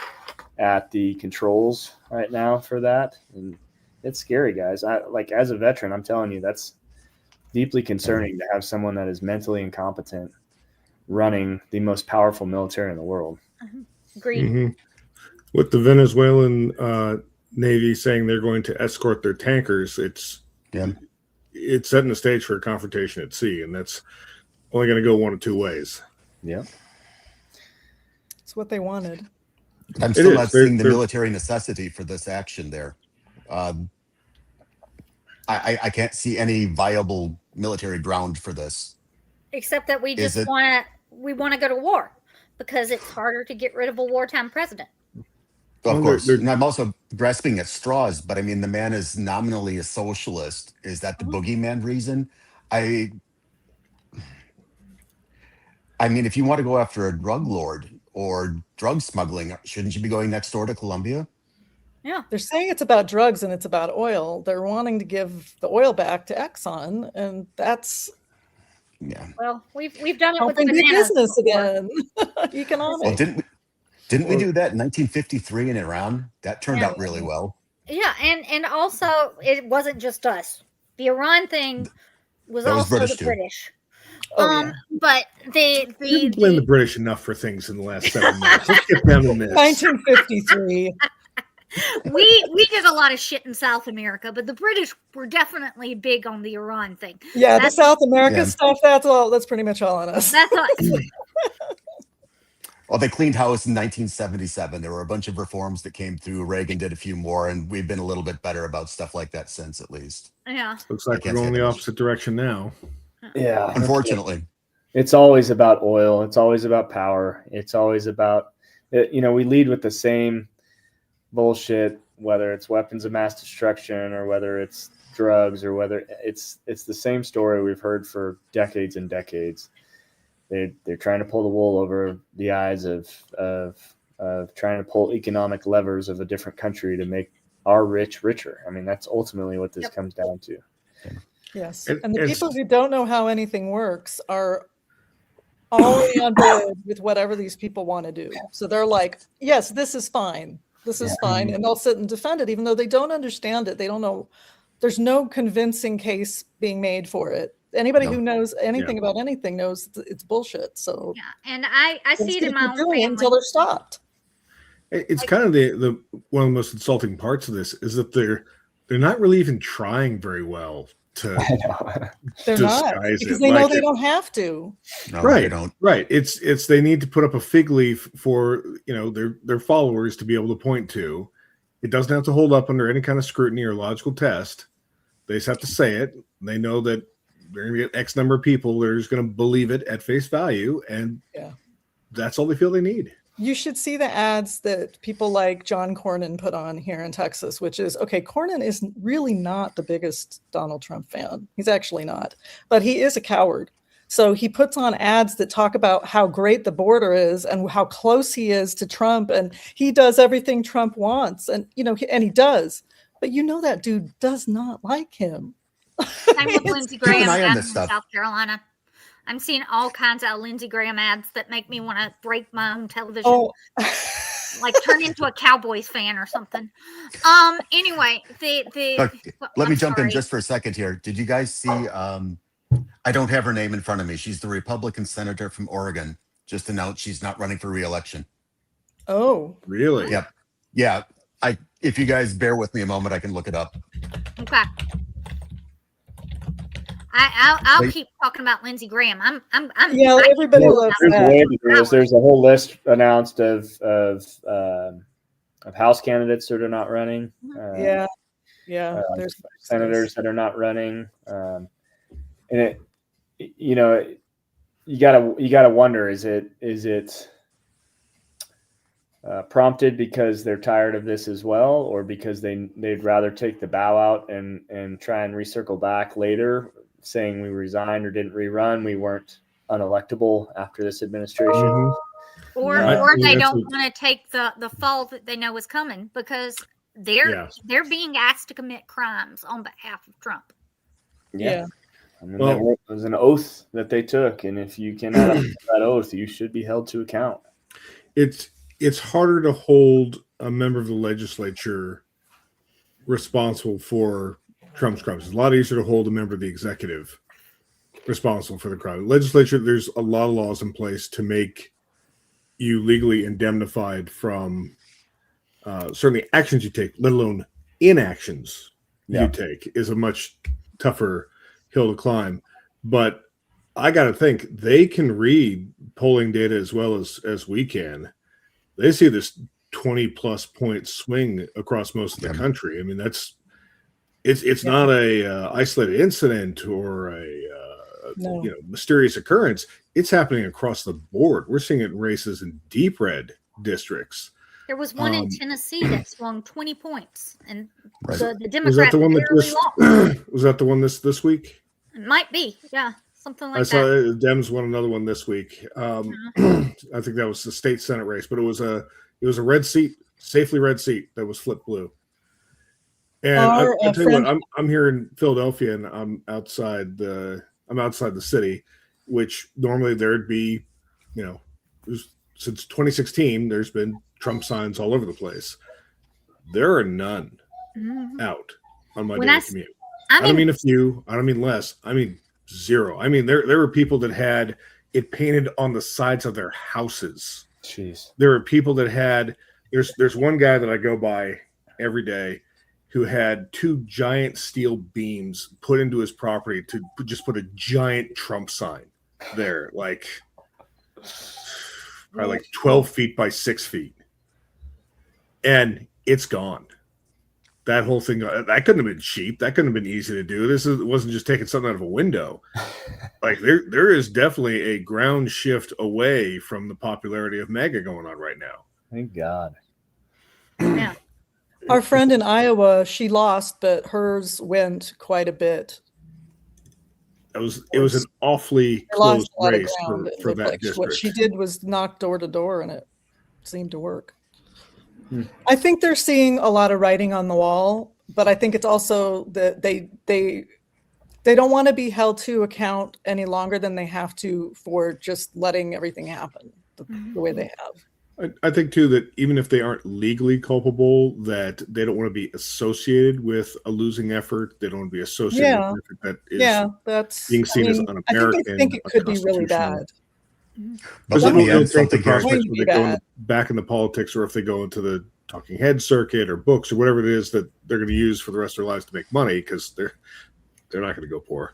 at the controls right now for that. And it's scary, guys. As a veteran, I'm telling you, that's deeply concerning to have someone that is mentally incompetent running the most powerful military in the world. Agreed. Mm-hmm. With the Venezuelan Navy saying they're going to escort their tankers, it's setting the stage for a confrontation at sea, and that's only going to go one of two ways. Yeah. It's what they wanted. I'm still not seeing the military necessity for this action there. I can't see any viable military ground for this. Except that we just want to go to war because it's harder to get rid of a wartime president. Of course. And I'm also grasping at straws, but I mean, the man is nominally a socialist. Is that the boogeyman reason? I mean, if you want to go after a drug lord, or drug smuggling. Shouldn't you be going next door to Colombia? Yeah. They're saying it's about drugs and it's about oil. They're wanting to give the oil back to Exxon, and that's Well, we've done it with helping big bananas business before. again. Economic. Well, didn't we do that in 1953 in Iran? That turned out really well. Yeah, and also it wasn't just us. The Iran thing was also British the too. British. Oh, But Didn't blame the British enough for things in the last 7 months. Let's get them in this. 1953. we did a lot of shit in South America, but the British were definitely big on the Iran thing. Yeah, the South America stuff, that's pretty much all on us. That's us. Well, they cleaned house in 1977. There were a bunch of reforms that came through. Reagan did a few more, and we've been a little bit better about stuff like that since, at least. Yeah. Looks like we're going the opposite direction now. Yeah. Unfortunately. It's always about oil. It's always about power. It's always about, we lead with the same bullshit, whether it's weapons of mass destruction or whether it's drugs or whether it's the same story we've heard for decades and decades. They're trying to pull the wool over the eyes of trying to pull economic levers of a different country to make our rich richer. I mean, that's ultimately what this comes down to. Yes. And the people who don't know how anything works are already on board with whatever these people want to do. So they're like, yes, this is fine. This is fine. And they'll sit and defend it, even though they don't understand it. They don't know. There's no convincing case being made for it. Anybody who knows anything about anything knows it's bullshit. So and I see it in my own family until they're stopped. It's kind of the one of the most insulting parts of this is that they're not really even trying very well to they're not, because they know they don't have to. No, right, they don't. Right. It's they need to put up a fig leaf for their followers to be able to point to. It doesn't have to hold up under any kind of scrutiny or logical test. They just have to say it. They know that they're going to get X number of people that are just going to believe it at face value, and that's all they feel they need. You should see the ads that people like John Cornyn put on here in Texas, which is, okay, Cornyn is really not the biggest Donald Trump fan. He's actually not, but he is a coward. So he puts on ads that talk about how great the border is and how close he is to Trump, and he does everything Trump wants, and and he does. But that dude does not like him. Same with Lindsey Graham in South Carolina. I'm seeing all kinds of Lindsey Graham ads that make me want to break my own television, like turn into a Cowboys fan or something. Anyway, let me jump in just for a second here. Did you guys see? I don't have her name in front of me. She's the Republican senator from Oregon. Just announced she's not running for re-election. Oh, really? Yep. Yeah. If you guys bear with me a moment, I can look it up. Okay. I'll keep talking about Lindsey Graham. Everybody loves that. There's a whole list announced of House candidates that are not running. There's senators that are not running, and you gotta wonder, is it prompted because they're tired of this as well, or because they'd rather take the bow out and try and recircle back later, saying we resigned or didn't rerun, we weren't unelectable after this administration. Or they don't want to take the fall that they know is coming, because they're being asked to commit crimes on behalf of Trump. I mean, it was an oath that they took, and if you cannot uphold that oath, you should be held to account. It's harder to hold a member of the legislature responsible for Trump's crimes. It's a lot easier to hold a member of the executive responsible for the crime. Legislature, there's a lot of laws in place to make you legally indemnified from certainly actions you take, let alone inactions you take, is a much tougher hill to climb. But I got to think they can read polling data as well as we can. They see this 20+ point swing across most of the country. I mean, it's not a isolated incident or a mysterious occurrence. It's happening across the board. We're seeing it in races in deep red districts. There was one in Tennessee that swung 20 points, and the Democrats was that the one that lost. was that the one this week? It might be, yeah. something I like saw that. Dems won another one this week. I think that was the state Senate race, but it was a red seat, safely red seat that was flipped blue. And I tell you what, I'm here in Philadelphia, and I'm outside the city, which normally there'd be, since 2016, there's been Trump signs all over the place. There are none out on my daily commute. I don't mean a few. I don't mean less. I mean zero. I mean there were people that had it painted on the sides of their houses. Jeez. There are people that had. There's one guy that I go by every day who had 2 giant steel beams put into his property to just put a giant Trump sign there, like probably like 12 feet by 6 feet, and it's gone. That whole thing, that couldn't have been cheap. That couldn't have been easy to do. Wasn't just taking something out of a window. Like there is definitely a ground shift away from the popularity of MAGA going on right now. Thank God. Yeah. Our friend in Iowa, she lost, but hers went quite a bit. It was an awfully close race for that district. What she did was knock door to door, and it seemed to work. I think they're seeing a lot of writing on the wall, but I think it's also that they don't want to be held to account any longer than they have to for just letting everything happen the way they have. I think too that even if they aren't legally culpable, that they don't want to be associated with a losing effort. They don't want to be associated with an effort that is that's being seen as un-American. I think it could be really bad. But let me add something here. They go back into politics, or if they go into the talking head circuit or books or whatever it is that they're going to use for the rest of their lives to make money, because they're not going to go poor.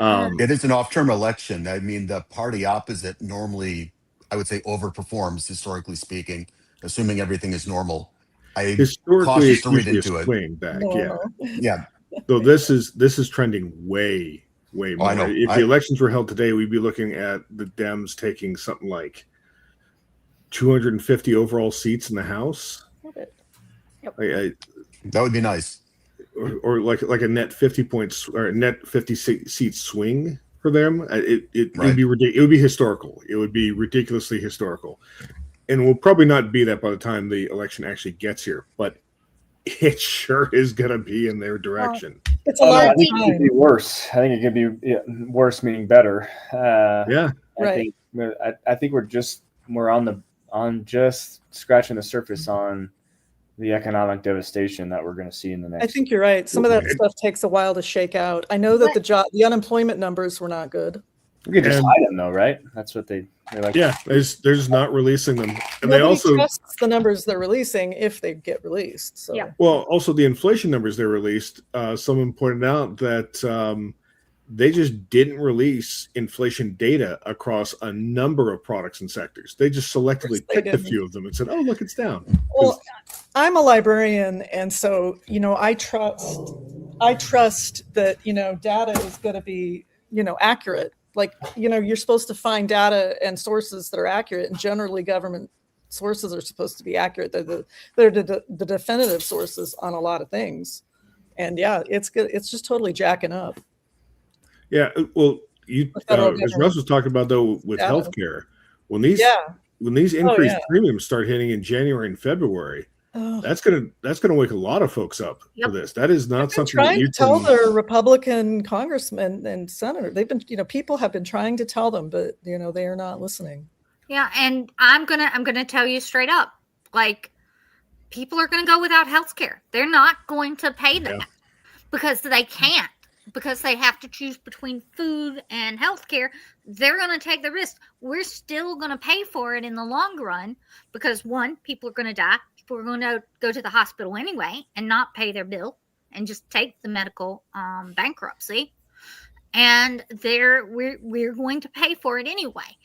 It is an off-term election. I mean, the party opposite normally, I would say, overperforms, historically speaking, assuming everything is normal. Historically, it's usually a swing back. Yeah. So this is trending way more. I know. If the elections were held today, we'd be looking at the Dems taking something like 250 overall seats in the House. Yep. That would be nice. Or like a net 50 points or a net 50 seat swing for them. It would be ridiculous. It would be historical. It would be ridiculously historical, and will probably not be that by the time the election actually gets here. But it sure is going to be in their direction. It's a lot of time. It could be worse. I think it could be worse, meaning better. Right. I think we're on just scratching the surface on the economic devastation that we're going to see in the next. I think you're right. Some of that stuff takes a while to shake out. I know that the unemployment numbers were not good. We could just hide them, though, right? That's what they're like. Yeah, they're just not releasing them, and Nobody they also trusts the numbers they're releasing if they get released. So well, also the inflation numbers they released. Someone pointed out that they just didn't release inflation data across a number of products and sectors. They just selectively picked a few of them and said, "Oh, look, it's down." Well, I'm a librarian, and so I trust that data is going to be accurate. Like you're supposed to find data and sources that are accurate, and generally government sources are supposed to be accurate. They're the definitive sources on a lot of things, and it's good. It's just totally jacking up. Yeah, well, as Russ was talking about though with healthcare, when these increased premiums start hitting in January and February, that's gonna wake a lot of folks up for this. That is not something that you tell the Republican congressmen and senators. They've been, people have been trying to tell them, but they are not listening. Yeah, and I'm gonna tell you straight up, like, people are gonna go without health care. They're not going to pay that because they can't. Because they have to choose between food and healthcare, they're going to take the risk. We're still going to pay for it in the long run because, one, people are going to die. People are going to go to the hospital anyway and not pay their bill and just take the medical bankruptcy. And we're going to pay for it anyway.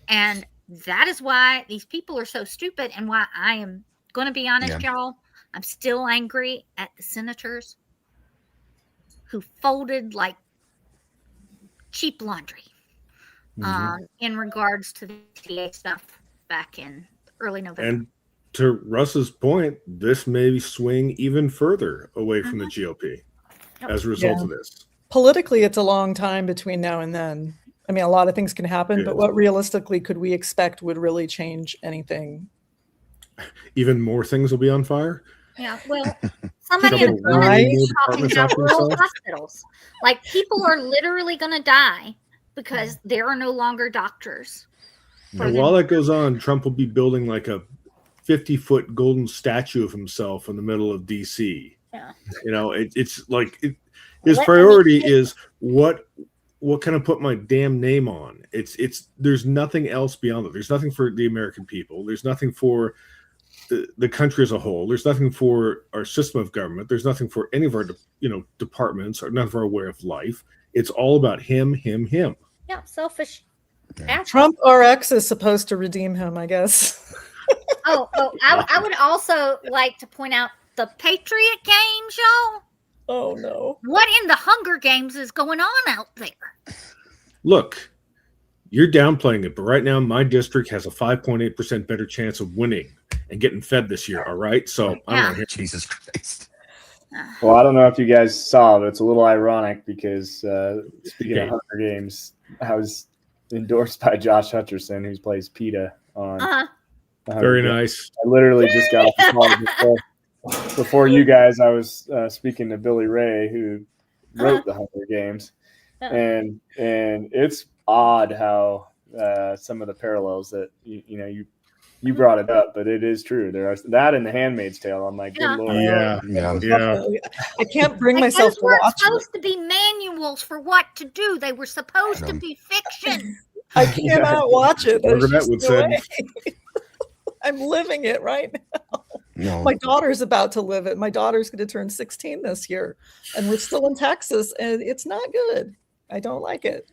And that is why these people are so stupid, and why I am going to be honest, y'all. I'm still angry at the senators who folded like cheap laundry in regards to the TA stuff back in early November. And to Russ's point, this may swing even further away from the GOP as a result of this. Politically, it's a long time between now and then. I mean, a lot of things can happen, Yeah. but what realistically could we expect would really change anything? Even more things will be on fire. Yeah, well, somebody People in front of die. me is talking Departments about after rural themselves. hospitals. Like, people are literally going to die because there are no longer doctors. And while that goes on, Trump will be building like a 50-foot golden statue of himself in the middle of DC. Yeah. You know, it's like his priority is what can I put my damn name on? It's there's nothing else beyond it. There's nothing for the American people. There's nothing for the country as a whole. There's nothing for our system of government. There's nothing for any of our departments or none of our way of life. It's all about him. Yeah, selfish. Yeah. Trump RX is supposed to redeem him, I guess. I would also like to point out the Patriot Games, y'all. Oh no. What in the Hunger Games is going on out there? Look, you're downplaying it, but right now my district has a 5.8% better chance of winning and getting fed this year. All right, so I'm not here. Jesus Christ. Well, I don't know if you guys saw, but it's a little ironic because speaking of Hunger Games, I was endorsed by Josh Hutcherson, who plays PETA on. Very nice. I literally just got off the call before you guys. I was speaking to Billy Ray, who wrote the Hunger Games, and it's odd how some of the parallels that you brought it up, but it is true. There are that in The Handmaid's Tale. I'm like, good Lord. Yeah. I can't bring myself to watch it. Supposed to be manuals for what to do. They were supposed to be fiction. I cannot watch it. Margaret would say. I'm living it right now. No. My daughter's about to live it. My daughter's going to turn 16 this year, and we're still in Texas, and it's not good. I don't like it.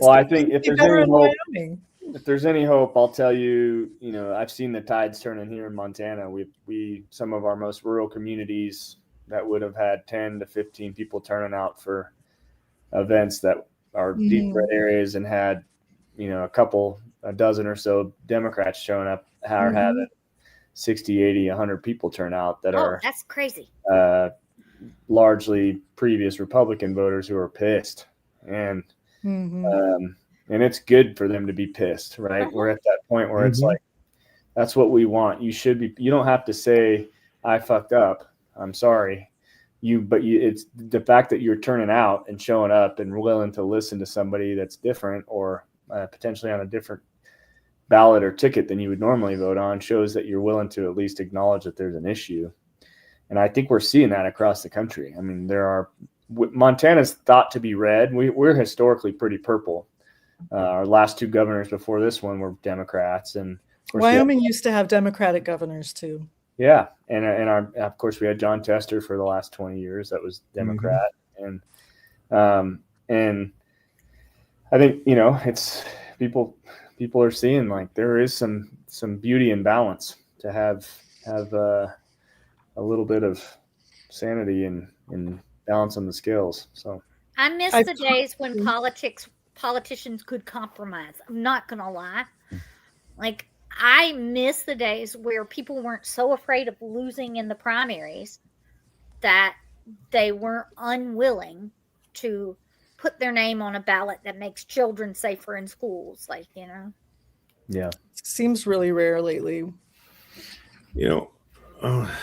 Well, I think if there's any hope, I'll tell you. I've seen the tides turning here in Montana. We some of our most rural communities that would have had 10 to 15 people turning out for events that are deep red areas and had a dozen or so Democrats showing up are having 60, 80, 100 people turn out that are that's crazy. Largely previous Republican voters who are pissed, and it's good for them to be pissed, right? We're at that point where it's like, that's what we want. You don't have to say, I fucked up, I'm sorry. It's the fact that you're turning out and showing up and willing to listen to somebody that's different or potentially on a different ballot or ticket than you would normally vote on shows that you're willing to at least acknowledge that there's an issue. And I think we're seeing that across the country. I mean, Montana's thought to be red. We're historically pretty purple. Our last two governors before this one were Democrats, and Wyoming used to have Democratic governors too. Yeah, and of course we had John Tester for the last 20 years. That was Democrat, and I think it's people are seeing like there is some beauty and balance to have a little bit of sanity and balance on the scales. So I miss the days when politicians could compromise. I'm not gonna lie. Like, I miss the days where people weren't so afraid of losing in the primaries that they weren't unwilling to put their name on a ballot that makes children safer in schools. Yeah. Seems really rare lately.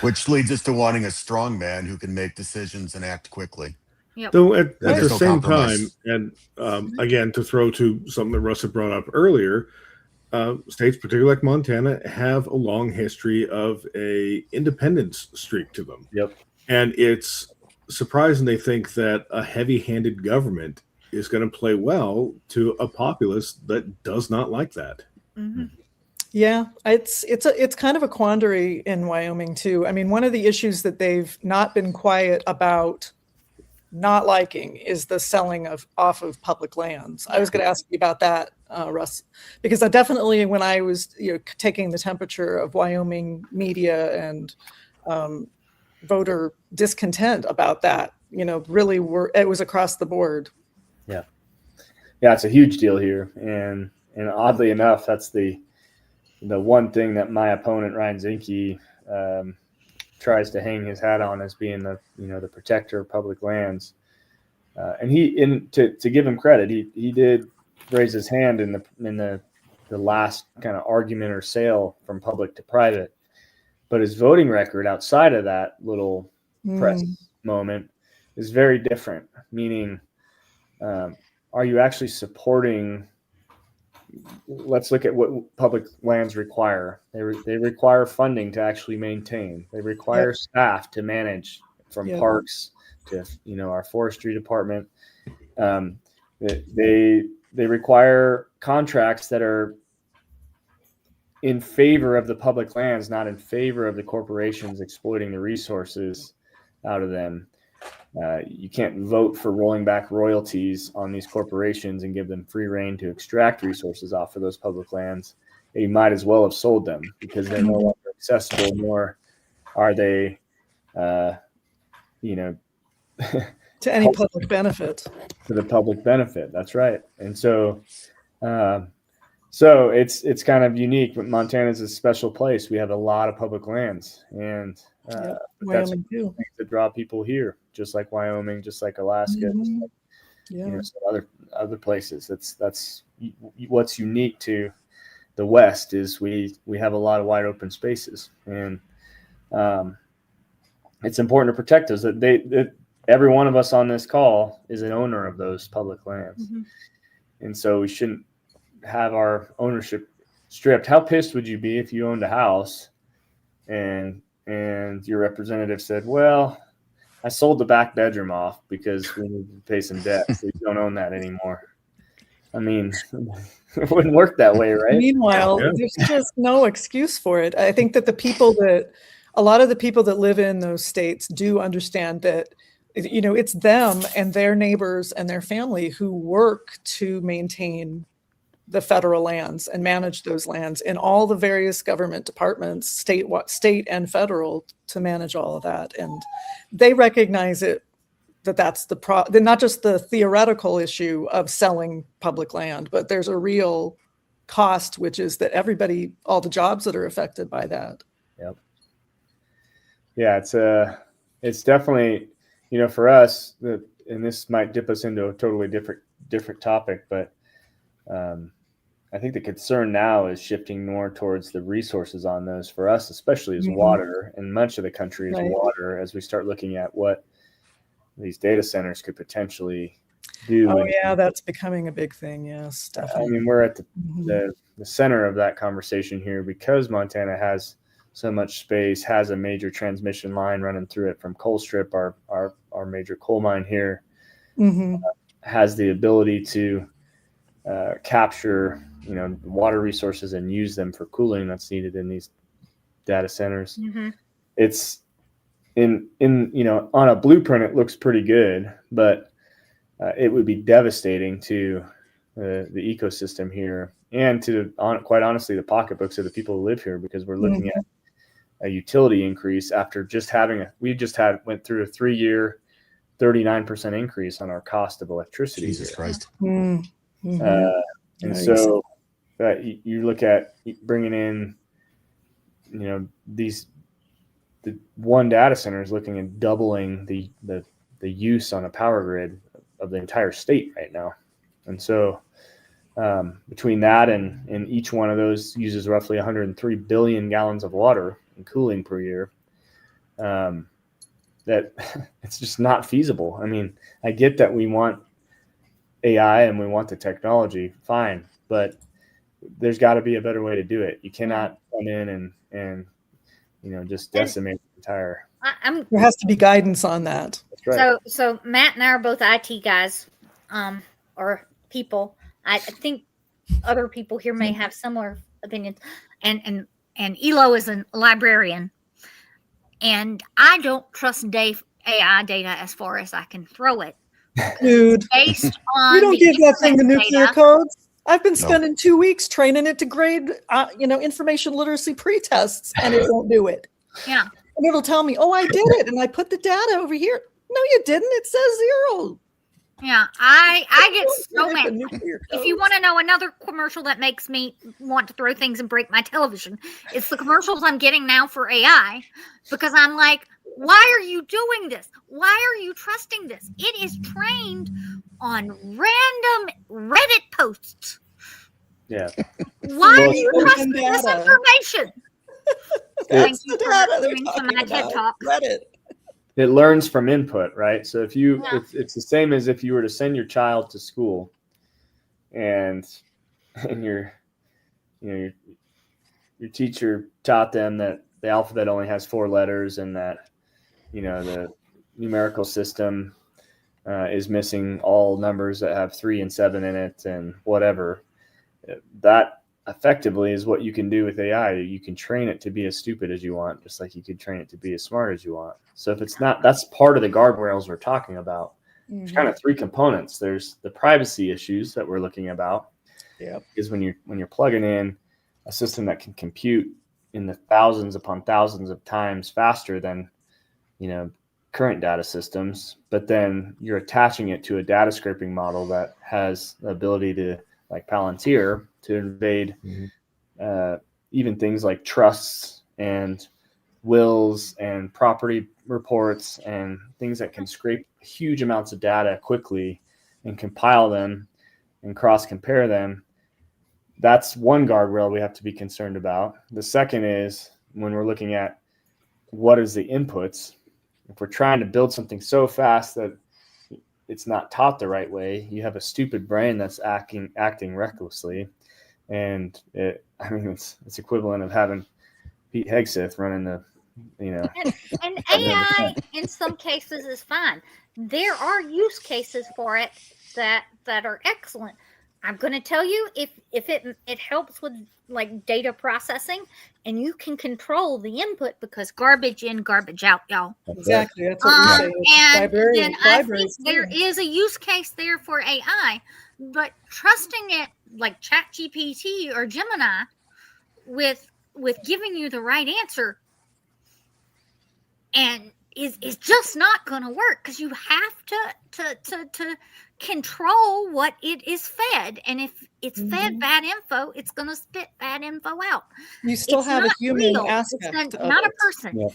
Which leads us to wanting a strong man who can make decisions and act quickly. Yep. Though at the no same compromise. time, and again, to throw to something that Russ had brought up earlier, states, particularly like Montana, have a long history of a independence streak to them. Yep. And it's surprising they think that a heavy-handed government is going to play well to a populace that does not like that. Mm-hmm. Yeah, it's kind of a quandary in Wyoming too. I mean, one of the issues that they've not been quiet about not liking is the selling off of public lands. I was going to ask you about that, Russ, because I definitely, when I was taking the temperature of Wyoming media and voter discontent about that, really it was across the board. Yeah, it's a huge deal here, and oddly enough, that's the one thing that my opponent Ryan Zinke tries to hang his hat on as being the protector of public lands. And to give him credit, he did raise his hand in the last kind of argument or sale from public to private. But his voting record outside of that little press moment is very different. Meaning, are you actually supporting? Let's look at what public lands require. They require funding to actually maintain. They require staff to manage, from parks to our forestry department. They require contracts that are in favor of the public lands, not in favor of the corporations exploiting the resources out of them. You can't vote for rolling back royalties on these corporations and give them free rein to extract resources off of those public lands. You might as well have sold them because they're no longer accessible, nor are they, to any public benefit. To the public benefit. That's right. And so it's kind of unique, but Montana's a special place. We have a lot of public lands, and that's Wyoming too. Things that draw people here, just like Wyoming, just like Alaska, just like, some other places. That's what's unique to the West is we have a lot of wide open spaces, and it's important to protect those. That every one of us on this call is an owner of those public lands, and so we shouldn't have our ownership stripped. How pissed would you be if you owned a house and your representative said, well, I sold the back bedroom off because we need to pay some debt, so you don't own that anymore? I mean, it wouldn't work that way, right? Meanwhile, there's just no excuse for it. I think that a lot of the people that live in those states do understand that, it's them and their neighbors and their family who work to maintain the federal lands and manage those lands in all the various government departments, state and federal, to manage all of that. And they recognize that's not just the theoretical issue of selling public land, but there's a real cost, which is that all the jobs that are affected by that. Yep. Yeah, it's definitely, for us, and this might dip us into a totally different topic, but I think the concern now is shifting more towards the resources on those. For us, especially, is water, and much of the country is water, as we start looking at what these data centers could potentially do. Oh, yeah, that's becoming a big thing. Yes, definitely. I mean, we're at the center of that conversation here because Montana has so much space, has a major transmission line running through it from Colstrip, our major coal mine here, has the ability to capture water resources and use them for cooling that's needed in these data centers. It's in on a blueprint, it looks pretty good, but it would be devastating to the ecosystem here and to quite honestly the pocketbooks of the people who live here, because we're looking at a utility increase after went through a 3-year 39% increase on our cost of electricity. Jesus Christ. And so you look at bringing in, the one data center is looking at doubling the use on a power grid of the entire state right now. And so between that and each one of those uses roughly 103 billion gallons of water and cooling per year, that it's just not feasible. I mean, I get that we want AI and we want the technology, fine, but there's got to be a better way to do it. You cannot come in and just decimate the entire. There has to be guidance on that. That's right. So Matt and I are both IT guys, or people. I think other people here may have similar opinions. And Elo is a librarian, and I don't trust AI data as far as I can throw it. Dude, based on we don't give that thing the nuclear data. codes. I've been spending 2 weeks training it to grade, information literacy pre-tests, and it won't do it. Yeah. And it'll tell me, oh, I did it, and I put the data over here. No, you didn't. It says 0. Yeah, I get so There's the mad. nuclear If you codes. want to know another commercial that makes me want to throw things and break my television, it's the commercials I'm getting now for AI, because I'm like, Why are you doing this? Why are you trusting this? It is trained on random Reddit posts. Yeah. Why are you trusting this information? That's the data they're talking about. Reddit. It learns from input, right? So if you, it's the same as if you were to send your child to school, and your teacher taught them that the alphabet only has 4 letters, and that the numerical system is missing all numbers that have 3 and 7 in it, and whatever. That effectively is what you can do with AI. You can train it to be as stupid as you want, just like you could train it to be as smart as you want. So if it's not, that's part of the guardrails we're talking about. There's kind of 3 components. There's the privacy issues that we're looking about. Yeah. Is when you're plugging in a system that can compute in the thousands upon thousands of times faster than current data systems, but then you're attaching it to a data scraping model that has the ability to, like Palantir, to invade even things like trusts and wills and property reports and things that can scrape huge amounts of data quickly and compile them and cross compare them. That's one guardrail we have to be concerned about. The second is when we're looking at what is the inputs. If we're trying to build something so fast that it's not taught the right way, you have a stupid brain that's acting recklessly, and it's equivalent of having Pete Hegseth running the, And AI in some cases is fine. There are use cases for it that are excellent. I'm going to tell you, if it helps with like data processing, and you can control the input, because garbage in, garbage out, y'all. Exactly. That's what we say. And then I think there is a use case there for AI, but trusting it like ChatGPT or Gemini with giving you the right answer and is just not going to work, because you have to control what it is fed, and if it's fed bad info, it's going to spit bad info out. You still have a human aspect. It's not a person.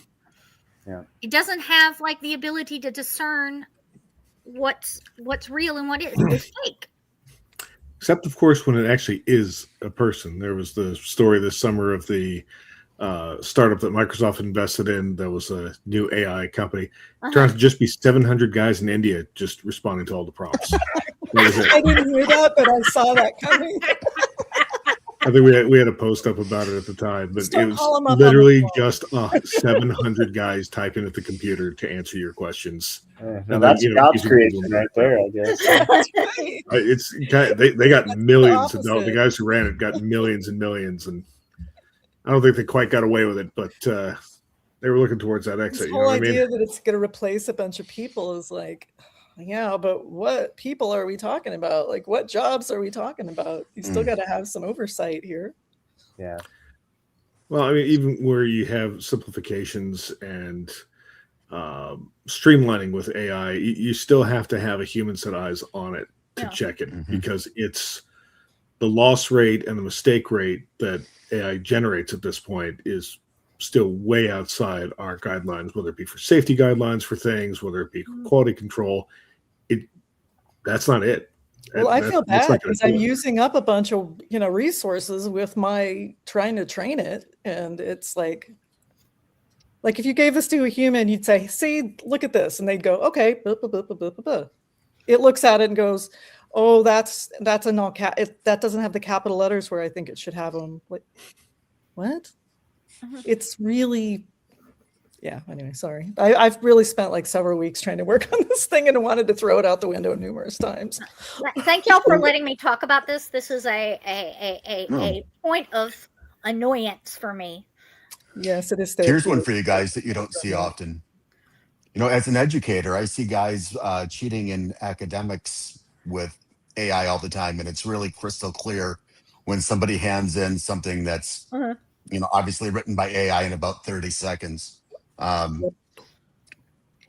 Yeah. It doesn't have like the ability to discern what's real and what is fake. Except, of course, when it actually is a person. There was the story this summer of the startup that Microsoft invested in that was a new AI company. Turned out to just be 700 guys in India just responding to all the prompts. I didn't hear that, but I saw that coming. I think we had a post up about it at the time, but it was literally just 700 guys typing at the computer to answer your questions. Now that's job creation right there, I guess. It's they got millions. The guys who ran it got millions and millions, and I don't think they quite got away with it, but they were looking towards that exit. The whole idea that it's going to replace a bunch of people is like, yeah, but what people are we talking about? Like, what jobs are we talking about? You still got to have some oversight here. Yeah. Well, I mean, even where you have simplifications and streamlining with AI, you still have to have a human set eyes on it to check it, because it's the loss rate and the mistake rate that AI generates at this point is still way outside our guidelines, whether it be for safety guidelines for things, whether it be quality control. That's not it. Well, I feel bad because I'm using up a bunch of resources with my trying to train it, and it's like if you gave this to a human, you'd say, "See, look at this," and they'd go, "Okay." It looks at it and goes, "Oh, that's a null cap. That doesn't have the capital letters where I think it should have them." Like, what? It's really, anyway, sorry. I've really spent like several weeks trying to work on this thing and wanted to throw it out the window numerous times. Thank y'all for letting me talk about this. This is a point of annoyance for me. Yes, it is. Here's one for you guys that you don't see often. As an educator, I see guys cheating in academics with AI all the time, and it's really crystal clear when somebody hands in something that's obviously written by AI in about 30 seconds.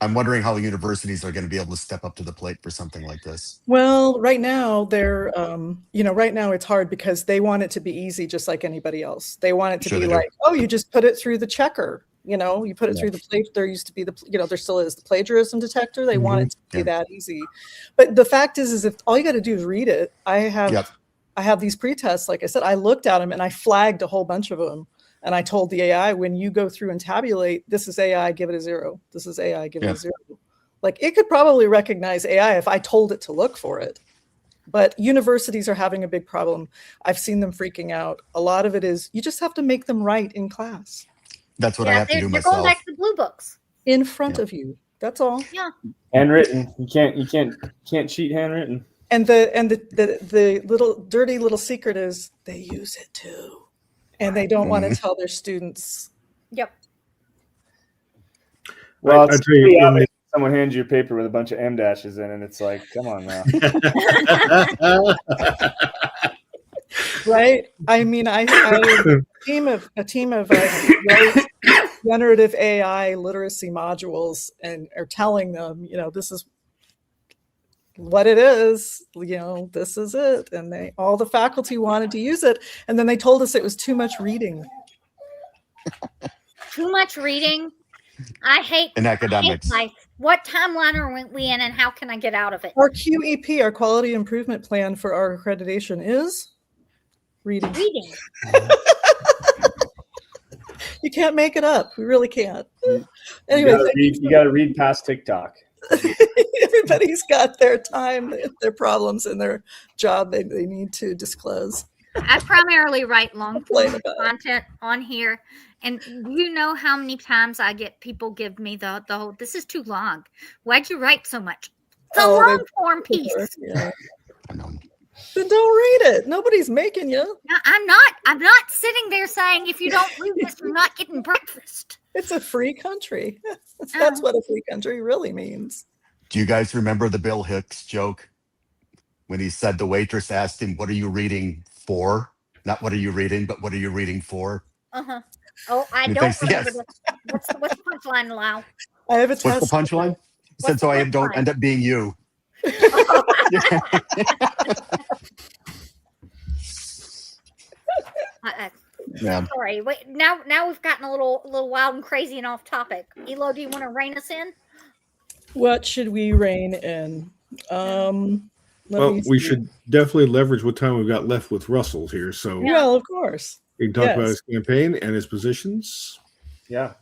I'm wondering how universities are going to be able to step up to the plate for something like this. Well, right now they're, right now it's hard because they want it to be easy, just like anybody else. They want it to be like, oh, you just put it through the checker. You know, you put it through the plate. There used to be there still is the plagiarism detector. They want it to be that easy. But the fact is if all you got to do is read it, I have these pre-tests. Like I said, I looked at them and I flagged a whole bunch of them. And I told the AI, when you go through and tabulate, this is AI, give it a 0. This is AI, give it a 0. Like it could probably recognize AI if I told it to look for it. But universities are having a big problem. I've seen them freaking out. A lot of it is you just have to make them write in class. That's what I have to do myself. They're going back to the blue books in front of you. That's all. Yeah. Handwritten. You can't cheat handwritten. And the little dirty little secret is they use it too, and they don't want to tell their students. Yep. Well, it's pretty obvious. Someone hands you a paper with a bunch of M dashes in, and it's like, come on now. Right? I mean, I a team of generative AI literacy modules, and are telling them, this is what it is, this is it. And all the faculty wanted to use it. And then they told us it was too much reading. Too much reading. I hate in academics. Life. What timeline are we in, and how can I get out of it? Our QEP, our quality improvement plan for our accreditation, is reading. You can't make it up. We really can't. Anyway, you got to read past TikTok. Everybody's got their time, their problems, and their job they need to disclose. I primarily write long form content on here, and you know how many times I get people give me the whole, this is too long. Why'd you write so much? It's a long form piece. Yeah. Then don't read it. Nobody's making you. No, I'm not sitting there saying, if you don't read this, you're not getting breakfast. It's a free country. That's what a free country really means. Do you guys remember the Bill Hicks joke when he said the waitress asked him, "What are you reading for?" Not what are you reading, but what are you reading for? Uh-huh. Oh, I don't remember this. What's the punchline, Lau? I have a test. What's the punchline? He said, so I don't end up being you. Yeah. Sorry. Wait. Now we've gotten a little wild and crazy and off topic. Elo, do you want to rein us in? What should we rein in? We should definitely leverage what time we've got left with Russell here. So, well, of course, we can talk about his campaign and his positions. Yeah,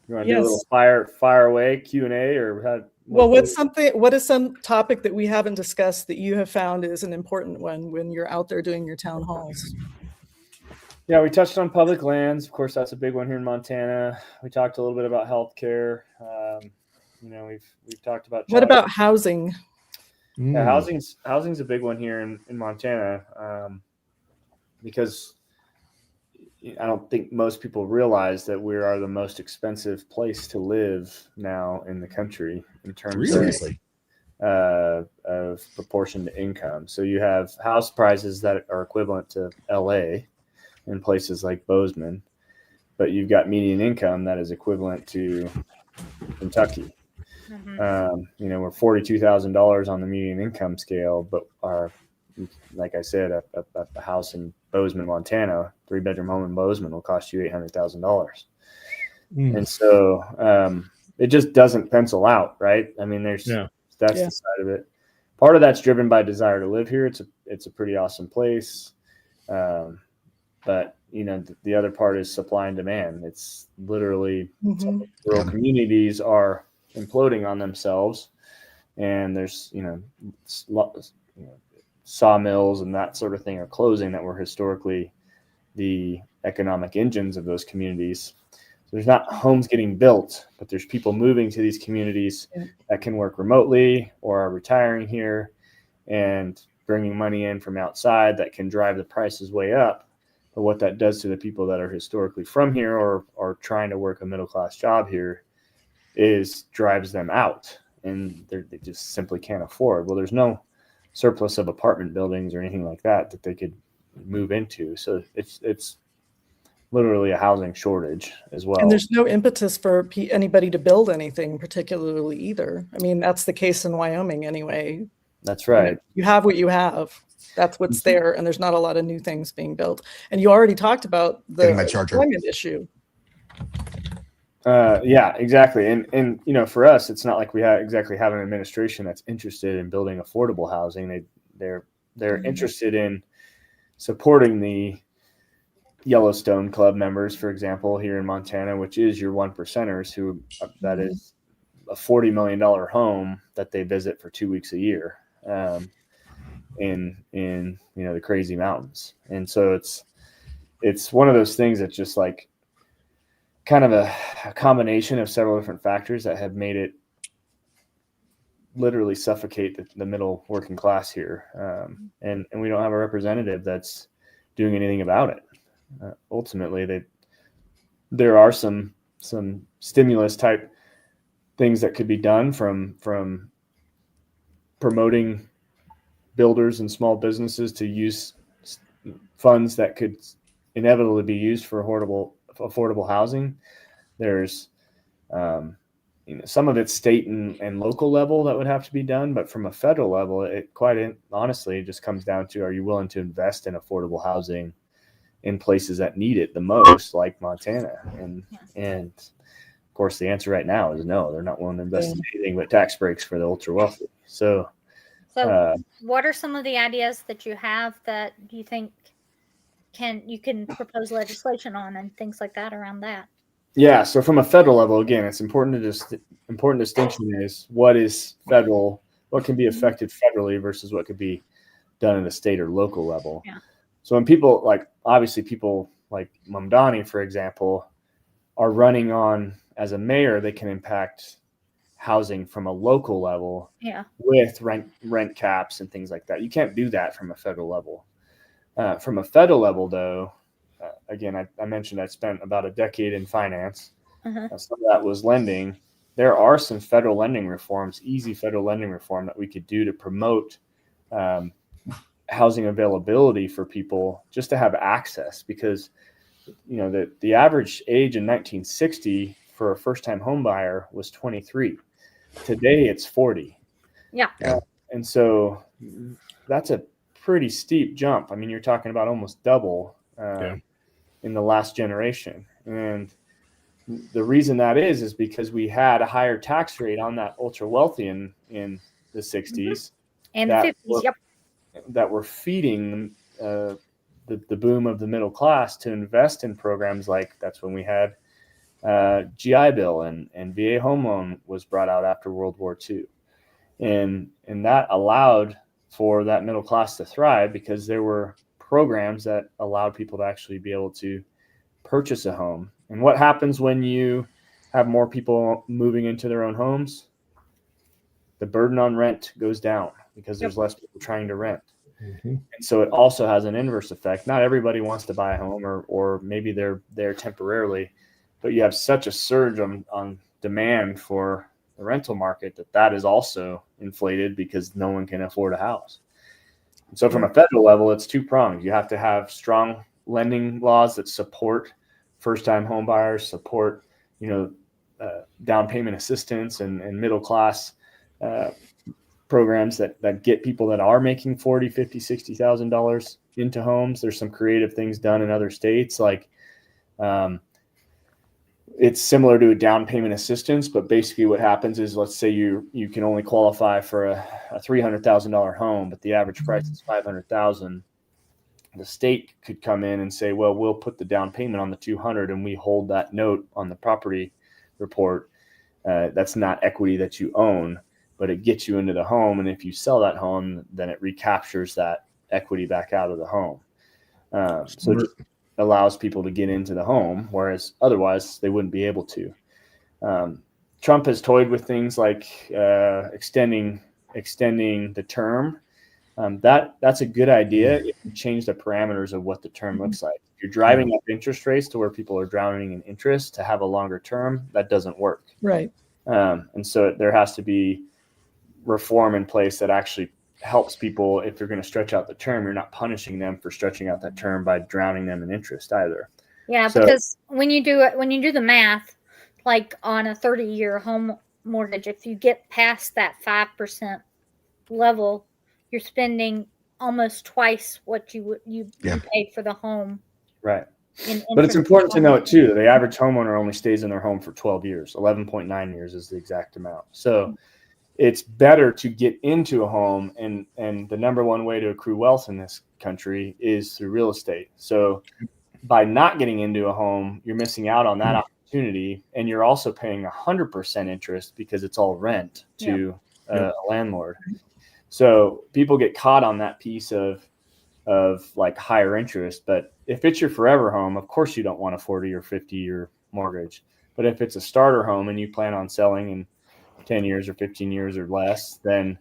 you want to do a little fire away Q&A or what is some topic that we haven't discussed that you have found is an important one when you're out there doing your town halls? Yeah, we touched on public lands. Of course, that's a big one here in Montana. We talked a little bit about healthcare. We've talked about. What about housing? Yeah, housing's a big one here in Montana, because I don't think most people realize that we are the most expensive place to live now in the country in terms of proportion to income. So you have house prices that are equivalent to LA in places like Bozeman, but you've got median income that is equivalent to Kentucky. Mm-hmm. We're $42,000 on the median income scale, but like I said, a house in Bozeman, Montana, 3-bedroom home in Bozeman will cost you $800,000. And so it just doesn't pencil out, right? I mean, that's the side of it. Part of that's driven by desire to live here. It's a pretty awesome place. But the other part is supply and demand. It's literally rural communities are imploding on themselves, and there's sawmills and that sort of thing are closing that were historically the economic engines of those communities. So there's not homes getting built, but there's people moving to these communities that can work remotely or are retiring here and bringing money in from outside that can drive the prices way up. But what that does to the people that are historically from here or are trying to work a middle-class job here is drives them out, and they just simply can't afford. Well, there's no surplus of apartment buildings or anything like that they could move into. So it's literally a housing shortage as well. And there's no impetus for anybody to build anything particularly either. I mean, that's the case in Wyoming anyway. That's right. You have what you have. That's what's there, and there's not a lot of new things being built. And you already talked about the employment issue. Yeah, exactly. And for us, it's not like we exactly have an administration that's interested in building affordable housing. They're interested in supporting the Yellowstone Club members, for example, here in Montana, which is your 1%ers who that is a $40 million home that they visit for 2 weeks a year in the crazy mountains. And so it's one of those things that's just like kind of a combination of several different factors that have made it literally suffocate the middle working class here. And we don't have a representative that's doing anything about it. Ultimately, there are some stimulus type things that could be done from promoting builders and small businesses to use funds that could inevitably be used for affordable housing. There's some of it's state and local level that would have to be done, but from a federal level, it honestly just comes down to, are you willing to invest in affordable housing in places that need it the most, like Montana? And of course, the answer right now is no. They're not willing to invest in anything but tax breaks for the ultra wealthy. So what are some of the ideas that you have that you think you can propose legislation on and things like that around that? Yeah. So from a federal level, again, it's important distinction is what is federal, what can be affected federally versus what could be done at a state or local level. Yeah. So when people like Mamdani, for example, are running on as a mayor, they can impact housing from a local level with rent caps and things like that. You can't do that from a federal level. From a federal level, though, again, I mentioned I spent about a decade in finance. Some of that was lending. There are some federal lending reforms, easy federal lending reform that we could do to promote housing availability for people just to have access, because the average age in 1960 for a first-time home buyer was 23. Today it's 40. Yeah. And so that's a pretty steep jump. I mean, you're talking about almost double in the last generation. And the reason that is because we had a higher tax rate on that ultra wealthy in the 60s and the 50s. That were feeding the boom of the middle class to invest in programs like, that's when we had GI Bill and VA home loan was brought out after World War II. And that allowed for that middle class to thrive because there were programs that allowed people to actually be able to purchase a home. And what happens when you have more people moving into their own homes? The burden on rent goes down because there's less people trying to rent. And so it also has an inverse effect. Not everybody wants to buy a home, or maybe they're there temporarily, but you have such a surge on demand for the rental market that is also inflated because no one can afford a house. And so from a federal level, it's two-pronged. You have to have strong lending laws that support first-time home buyers, support down payment assistance and middle class programs that get people that are making $40,000, $50,000, $60,000 into homes. There's some creative things done in other states, like it's similar to a down payment assistance, but basically what happens is, let's say you can only qualify for a $300,000 home, but the average price is $500,000. The state could come in and say, well, we'll put the down payment on the 200 and we hold that note on the property report. That's not equity that you own, but it gets you into the home. And if you sell that home, then it recaptures that equity back out of the home. So it just allows people to get into the home, whereas otherwise they wouldn't be able to. Trump has toyed with things like extending the term. That's a good idea if you change the parameters of what the term looks like. If you're driving up interest rates to where people are drowning in interest to have a longer term, that doesn't work. Right. And so there has to be reform in place that actually helps people. If you're going to stretch out the term, you're not punishing them for stretching out that term by drowning them in interest either. Yeah, so, because when you do the math, like on a 30-year home mortgage, if you get past that 5% level, you're spending almost twice what you paid for the home. Right. But it's important to note too, the average homeowner only stays in their home for 12 years. 11.9 years is the exact amount. So it's better to get into a home, and the number one way to accrue wealth in this country is through real estate. So by not getting into a home, you're missing out on that opportunity, and you're also paying 100% interest because it's all rent to a landlord. So people get caught on that piece of like higher interest. But if it's your forever home, of course you don't want a 40 or 50-year mortgage. But if it's a starter home and you plan on selling in 10 years or 15 years or less, then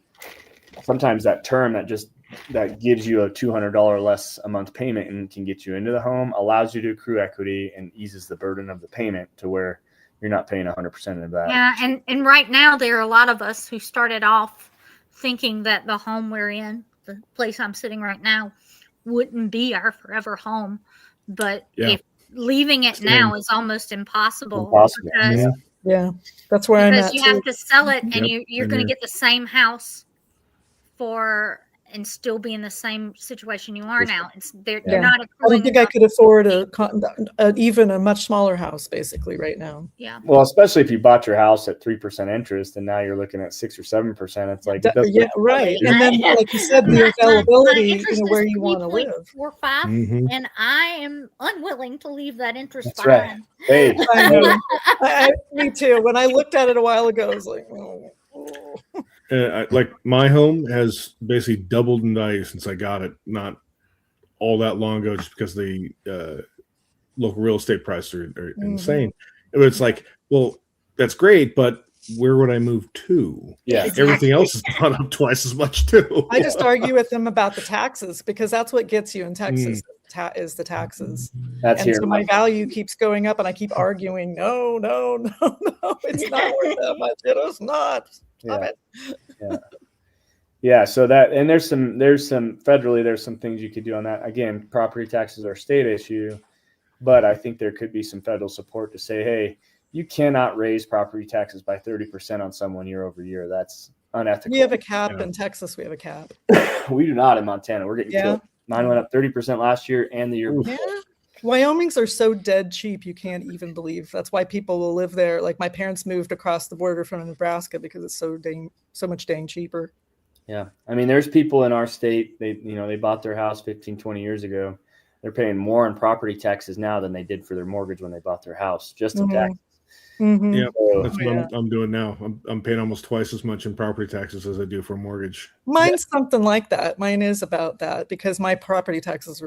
sometimes that term that gives you a $200 less a month payment and can get you into the home allows you to accrue equity and eases the burden of the payment to where you're not paying 100% of that. Yeah, and right now there are a lot of us who started off thinking that the home we're in, the place I'm sitting right now, wouldn't be our forever home. But if leaving it now is almost impossible. Because, that's where I'm at. Because you have to sell it, and you're going to get the same house and still be in the same situation you are now. They're not. I don't think I could afford even a much smaller house, basically, right now. Yeah. Well, especially if you bought your house at 3% interest, and now you're looking at 6 or 7%. It's like right. And then, like you said, the availability, where you want to live. 4.5, and I am unwilling to leave that interest behind. Right. Hey, I know. Me too. When I looked at it a while ago, I was like, oh. Like my home has basically doubled in value since I got it, not all that long ago, just because the local real estate prices are insane. But it's like, well, that's great, but where would I move to? Yeah, everything else has gone up twice as much too. I just argue with them about the taxes, because that's what gets you in Texas is the taxes. So my value keeps going up, and I keep arguing, no, it's not worth that much. It is not. Stop it. Yeah. So that, and there's some federally, there's some things you could do on that. Again, property taxes are a state issue, but I think there could be some federal support to say, hey, you cannot raise property taxes by 30% on someone year over year. That's unethical. We have a cap in Texas. We have a cap. We do not in Montana. We're getting killed. Mine went up 30% last year and the year before. Yeah. Wyoming's are so dead cheap, you can't even believe. That's why people will live there. Like my parents moved across the border from Nebraska because it's so much dang cheaper. Yeah. I mean, there's people in our state, they bought their house 15, 20 years ago. They're paying more in property taxes now than they did for their mortgage when they bought their house, just in taxes. Yeah, that's what I'm doing now. I'm paying almost twice as much in property taxes as I do for a mortgage. Mine's something like that. Mine is about that, because my property taxes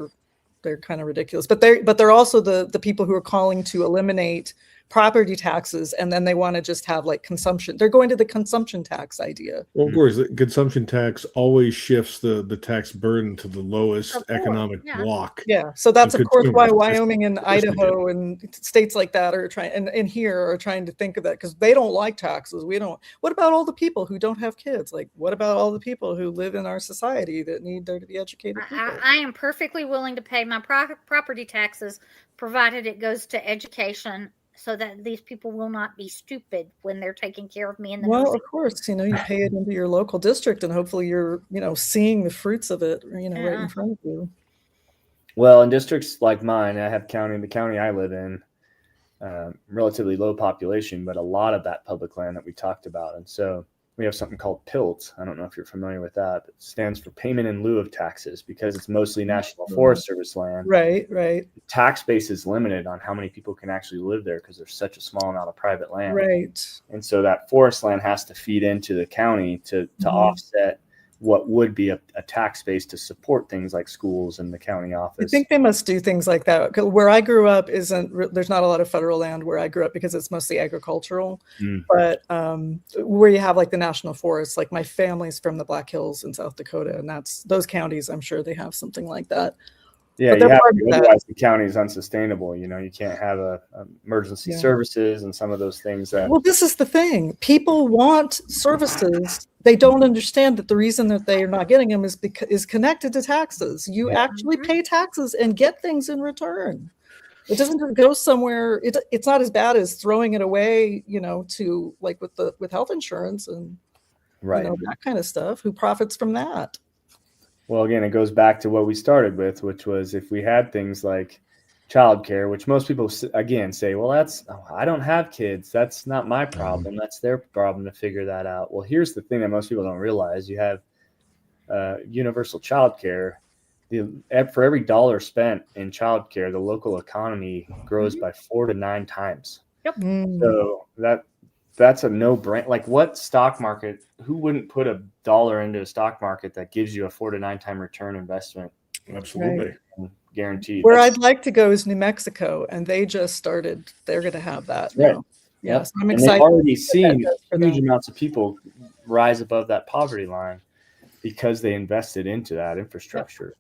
they're kind of ridiculous, but they're also the people who are calling to eliminate property taxes, and then they want to just have like consumption. They're going to the consumption tax idea. Well, of course, the consumption tax always shifts the tax burden to the lowest economic block. Yeah, so that's of course why Wyoming and Idaho and states like that are trying, and here are trying to think of that, because they don't like taxes. We don't. What about all the people who don't have kids? Like, what about all the people who live in our society that need there to be educated people? I am perfectly willing to pay my property taxes, provided it goes to education, so that these people will not be stupid when they're taking care of me in the Of course, you pay it into your local district, and hopefully you're, seeing the fruits of it, right in front of you. Well, in districts like mine, I have the county I live in, relatively low population, but a lot of that public land that we talked about. And so we have something called PILT. I don't know if you're familiar with that. It stands for payment in lieu of taxes, because it's mostly National Forest Service land. Right. The tax base is limited on how many people can actually live there, because there's such a small amount of private land. Right. And so that forest land has to feed into the county to offset what would be a tax base to support things like schools and the county office. I think they must do things like that. Where I grew up there's not a lot of federal land where I grew up, because it's mostly agricultural. But where you have like the national forests, like my family's from the Black Hills in South Dakota, and those counties, I'm sure they have something like that. Yeah, otherwise the county is unsustainable. You can't have emergency services and some of those things. Well, this is the thing. People want services. They don't understand that the reason that they are not getting them is connected to taxes. You actually pay taxes and get things in return. It doesn't go somewhere. It's not as bad as throwing it away, to like with health insurance and that kind of stuff. Who profits from that? Well, again, it goes back to what we started with, which was if we had things like childcare, which most people again say, well, I don't have kids. That's not my problem. That's their problem to figure that out. Well, here's the thing that most people don't realize. You have universal childcare. For every dollar spent in childcare, the local economy grows by 4 to 9 times. Yep. So that's a no-brainer. Like, what stock market? Who wouldn't put $1 into a stock market that gives you a 4 to 9 time return investment? Absolutely. Right. Guaranteed. Where I'd like to go is New Mexico, and they just started. They're going to have that. Right. Now. Yes, Yep. I'm and excited. they've already seen huge them. amounts of people rise above that poverty line because they invested into that infrastructure.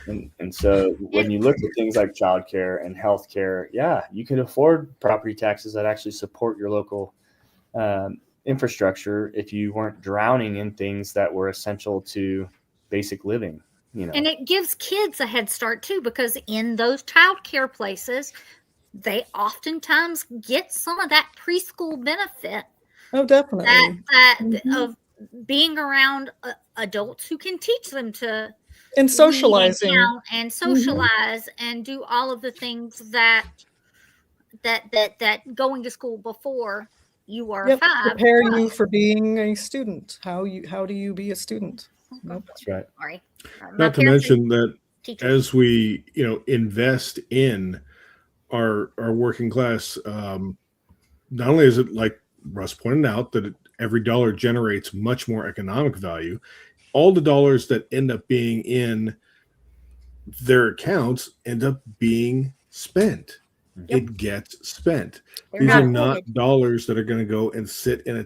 And so when you look at things like childcare and healthcare, yeah, you can afford property taxes that actually support your local infrastructure if you weren't drowning in things that were essential to basic living. And it gives kids a head start too, because in those childcare places, they oftentimes get some of that preschool benefit. Oh, definitely. Of being around adults who can teach them to and socializing and socialize and do all of the things that going to school before you are 5 prepare you for being a student. How do you be a student? Nope. That's right. Sorry. Not to mention that teachers. as we invest in our working class, not only is it, like Russ pointed out, that every dollar generates much more economic value, all the dollars that end up being in their accounts end up being spent. Yep. It gets spent. These are not dollars that are going to go and sit in a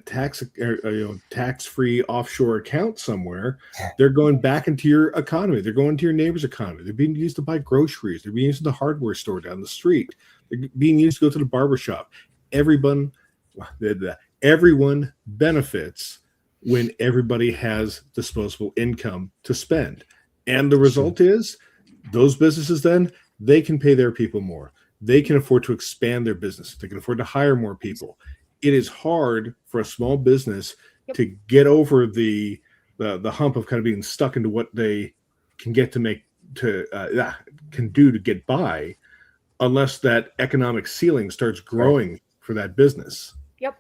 tax-free offshore account somewhere. They're going back into your economy. They're going to your neighbor's economy. They're being used to buy groceries. They're being used to the hardware store down the street. They're being used to go to the barbershop. Everyone benefits when everybody has disposable income to spend. And the result is those businesses then, they can pay their people more. They can afford to expand their business. They can afford to hire more people. It is hard for a small business to get over the hump of kind of being stuck into what they can get can do to get by, unless that economic ceiling starts growing for that business. Yep.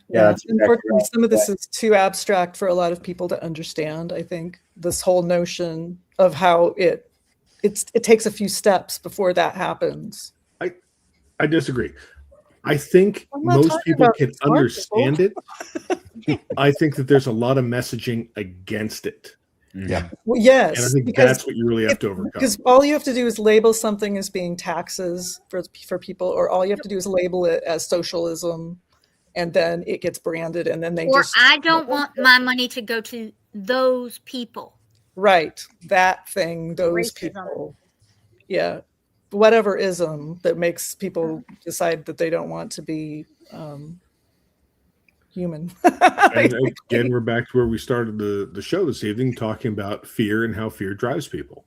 Yeah, unfortunately, some of this is too abstract for a lot of people to understand. I think this whole notion of how it takes a few steps before that happens. I disagree. I think most people can understand it. I think that there's a lot of messaging against it. Yeah. Well, yes. And I think that's what you really have to overcome. Because all you have to do is label something as being taxes for people, or all you have to do is label it as socialism, and then it gets branded, and then I don't want my money to go to those people. Right. That thing, those Racism. people. Yeah. Whatever ism that makes people decide that they don't want to be human. And again, we're back to where we started the show this evening, talking about fear and how fear drives people.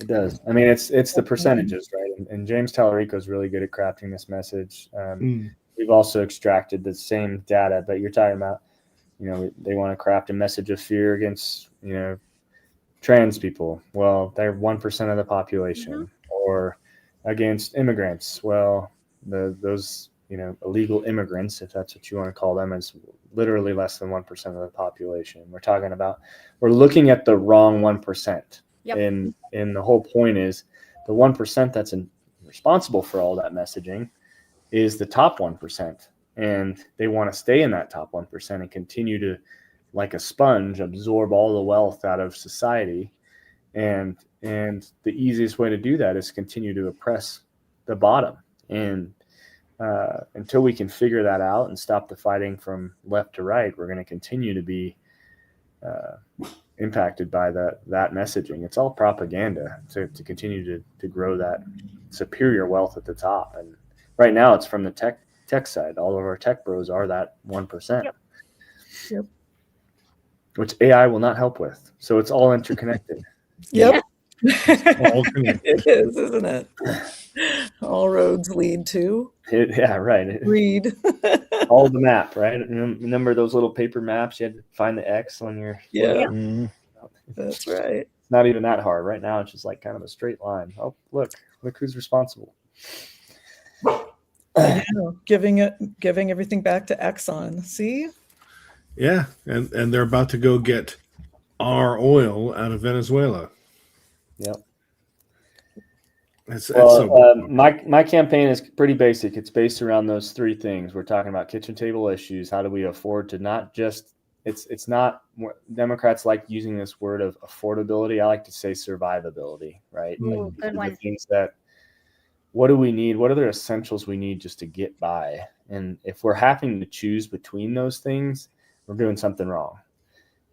It does. I mean, it's the percentages, right? And James Tallarico is really good at crafting this message. We've also extracted the same data, but you're talking about, they want to craft a message of fear against, trans people. Well, they're 1% of the population. Or against immigrants. Well, those illegal immigrants, if that's what you want to call them, is literally less than 1% of the population. We're looking at the wrong 1%. Yep. And the whole point is the 1% that's responsible for all that messaging is the top 1%. And they want to stay in that top 1% and continue to, like a sponge, absorb all the wealth out of society. And the easiest way to do that is continue to oppress the bottom. And until we can figure that out and stop the fighting from left to right, we're going to continue to be impacted by that messaging. It's all propaganda to continue to grow that superior wealth at the top. And right now it's from the tech side. All of our tech bros are that 1%. Yep. Which AI will not help with. So it's all interconnected. Yep. All connected. It is, isn't it? All roads lead to. Right. Read. All the map, right? Remember those little paper maps? You had to find the X on your. Yeah. That's right. It's not even that hard. Right now, it's just like kind of a straight line. Oh, look who's responsible. I know, giving everything back to Exxon. See? Yeah, and they're about to go get our oil out of Venezuela. Yep. My campaign is pretty basic. It's based around those three things. We're talking about kitchen table issues. How do we afford to not just it's not Democrats like using this word of affordability. I like to say survivability, right? Ooh, good one. The things that what do we need? What are the essentials we need just to get by? And if we're having to choose between those things, we're doing something wrong.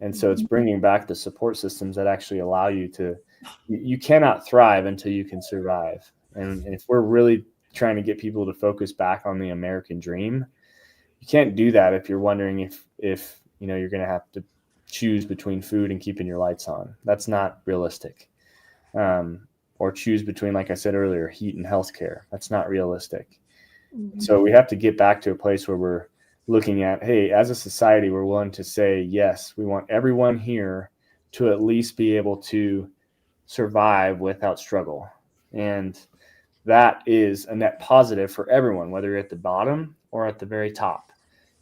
And so it's bringing back the support systems that actually allow you to, you cannot thrive until you can survive. And if we're really trying to get people to focus back on the American dream, you can't do that if you're wondering if you're going to have to choose between food and keeping your lights on. That's not realistic. Or choose between, like I said earlier, heat and healthcare. That's not realistic. Mm-hmm. So we have to get back to a place where we're looking at, hey, as a society, we're willing to say, yes, we want everyone here to at least be able to survive without struggle. And that is a net positive for everyone, whether you're at the bottom or at the very top.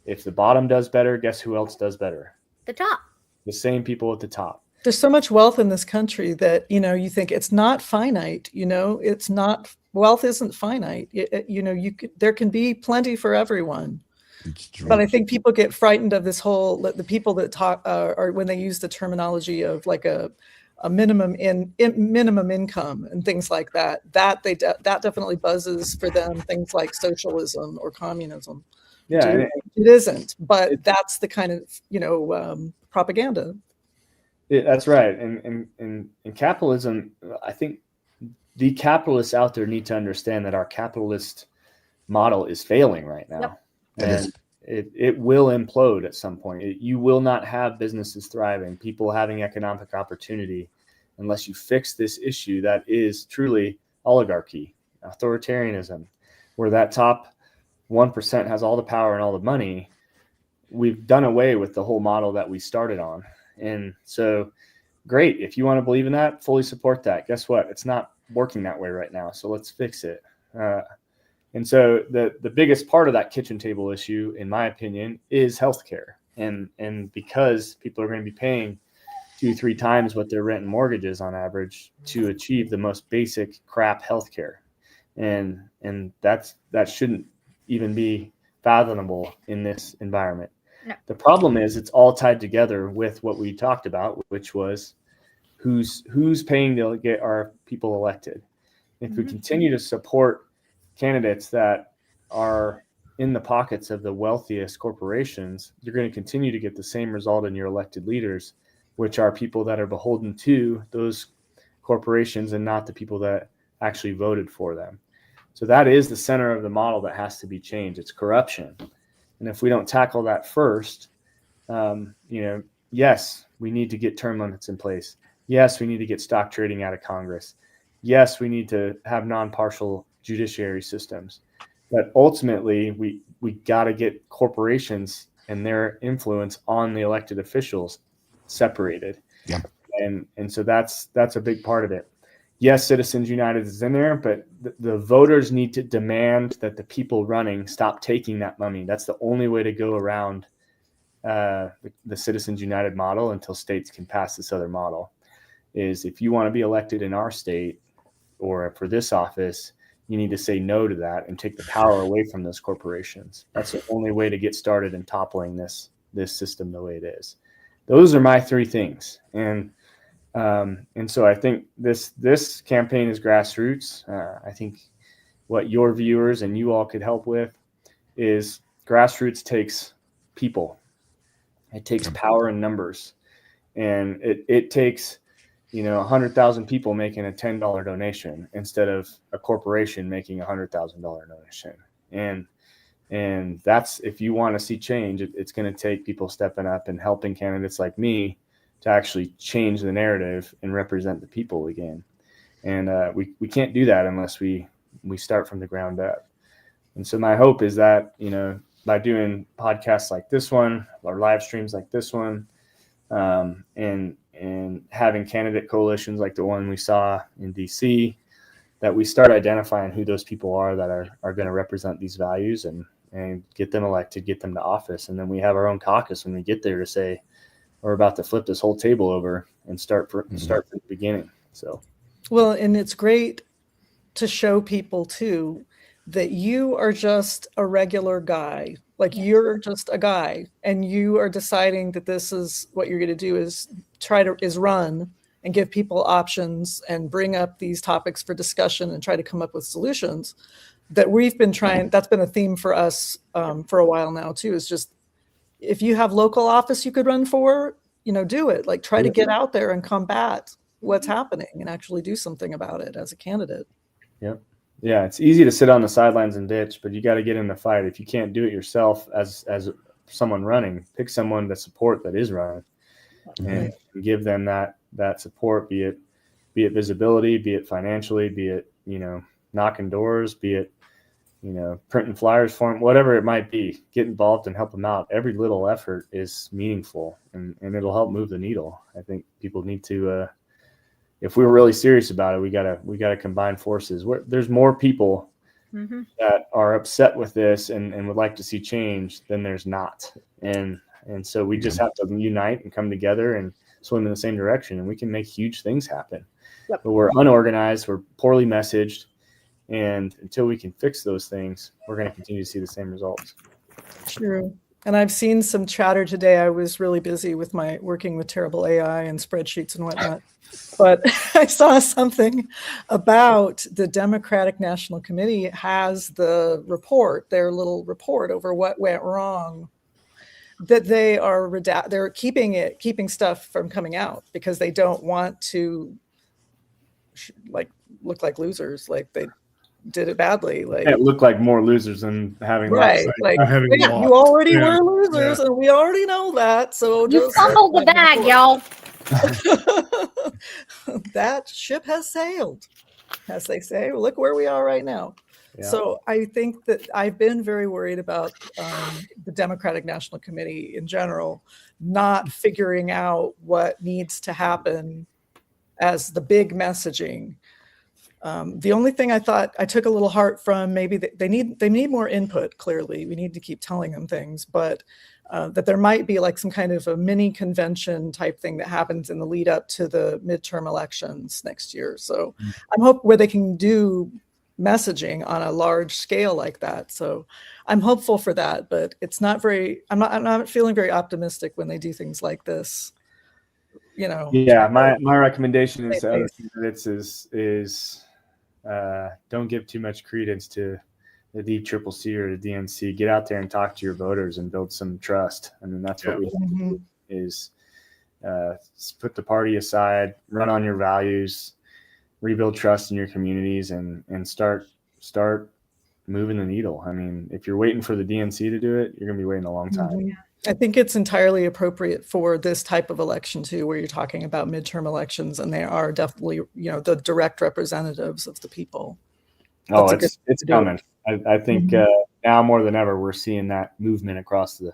If the bottom does better, guess who else does better? The top. The same people at the top. There's so much wealth in this country that, you think it's not finite, it's not, wealth isn't finite. There can be plenty for everyone. But I think people get frightened of this whole, the people that talk or when they use the terminology of like a minimum minimum income and things like that, that definitely buzzes for them, things like socialism or communism. Yeah, it isn't, but that's the kind of, propaganda. That's right. And capitalism, I think the capitalists out there need to understand that our capitalist model is failing right now. Yep. And it will implode at some point. You will not have businesses thriving, people having economic opportunity, unless you fix this issue that is truly oligarchy, authoritarianism, where that top 1% has all the power and all the money. We've done away with the whole model that we started on. And so, great. If you want to believe in that, fully support that. Guess what? It's not working that way right now. So let's fix it. And so the biggest part of that kitchen table issue, in my opinion, is healthcare. And because people are going to be paying 2-3 times what their rent and mortgage is on average to achieve the most basic crap healthcare. And that shouldn't even be fathomable in this environment. No. The problem is it's all tied together with what we talked about, which was who's paying to get our people elected. If we continue to support candidates that are in the pockets of the wealthiest corporations, you're going to continue to get the same result in your elected leaders, which are people that are beholden to those corporations and not the people that actually voted for them. So that is the center of the model that has to be changed. It's corruption. And if we don't tackle that first, yes, we need to get term limits in place. Yes, we need to get stock trading out of Congress. Yes, we need to have non-partial judiciary systems. But ultimately, we got to get corporations and their influence on the elected officials separated. Yeah. And so that's a big part of it. Yes, Citizens United is in there, but the voters need to demand that the people running stop taking that money. That's the only way to go around the Citizens United model until states can pass this other model. Is if you want to be elected in our state or for this office, you need to say no to that and take the power away from those corporations. That's the only way to get started in toppling this system the way it is. Those are my 3 things. And so I think this campaign is grassroots. I think what your viewers and you all could help with is grassroots takes people. It takes power in numbers. And it takes 100,000 people making a $10 donation instead of a corporation making a $100,000 donation. And that's, if you want to see change, it's going to take people stepping up and helping candidates like me to actually change the narrative and represent the people again. And we can't do that unless we start from the ground up. And so my hope is that, by doing podcasts like this one or live streams like this one, and having candidate coalitions like the one we saw in DC, that we start identifying who those people are that are going to represent these values and get them elected, get them to office. And then we have our own caucus when we get there to say, we're about to flip this whole table over and start from the beginning. So, well, and it's great to show people too that you are just a regular guy. Like you're just a guy, and you are deciding that this is what you're going to do is run and give people options and bring up these topics for discussion and try to come up with solutions that we've been trying. That's been a theme for us for a while now too, is just, if you have local office you could run for, do it. Like try to get out there and combat what's happening and actually do something about it as a candidate. Yep. Yeah, it's easy to sit on the sidelines and ditch, but you got to get in the fight. If you can't do it yourself as someone running, pick someone to support that is running, and give them that support, be it visibility, be it financially, be it knocking doors, be it printing flyers for them, whatever it might be. Get involved and help them out. Every little effort is meaningful, and it'll help move the needle. I think people need to. If we're really serious about it, we gotta combine forces. There's more people that are upset with this and would like to see change than there's not, and so we just have to unite and come together and swim in the same direction, and we can make huge things happen. Yep. But we're unorganized, we're poorly messaged, and until we can fix those things, we're going to continue to see the same results. True. And I've seen some chatter today. I was really busy with working with terrible AI and spreadsheets and whatnot. But I saw something about the Democratic National Committee has the report, their little report over what went wrong, that they are they're keeping stuff from coming out because they don't want to look like losers, like they did it badly. Like it looked like more losers than having right. Like having lost. You already were losers, and we already know that. So you fumbled the bag, y'all. That ship has sailed, as they say. Look where we are right now. Yeah. So I think that I've been very worried about the Democratic National Committee in general not figuring out what needs to happen as the big messaging. The only thing I thought I took a little heart from, maybe they need more input. Clearly, we need to keep telling them things, but that there might be like some kind of a mini convention type thing that happens in the lead up to the midterm elections next year. So I'm hoping where they can do messaging on a large scale like that. So I'm hopeful for that, but it's not very. I'm not feeling very optimistic when they do things like this. Yeah, my recommendation is to other candidates is don't give too much credence to the DCCC or the DNC. Get out there and talk to your voters and build some trust. I mean, that's what we have to do, is put the party aside, run on your values, rebuild trust in your communities, and start moving the needle. I mean, if you're waiting for the DNC to do it, you're going to be waiting a long time. I think it's entirely appropriate for this type of election too, where you're talking about midterm elections, and they are definitely, the direct representatives of the people. Oh, it's coming. I think now more than ever, we're seeing that movement across the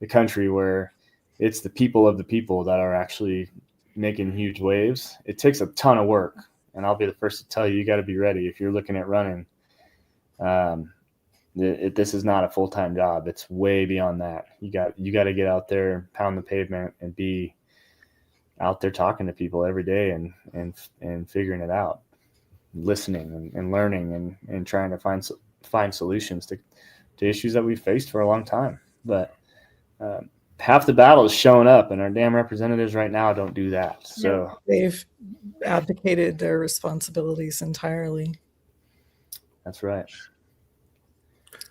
country where it's the people of the people that are actually making huge waves. It takes a ton of work, and I'll be the first to tell you, you got to be ready if you're looking at running. This is not a full-time job. It's way beyond that. You got to get out there, pound the pavement, and be out there talking to people every day and figuring it out, listening and learning and trying to find solutions to issues that we've faced for a long time. But half the battle is showing up, and our damn representatives right now don't do that. So they've abdicated their responsibilities entirely. That's right.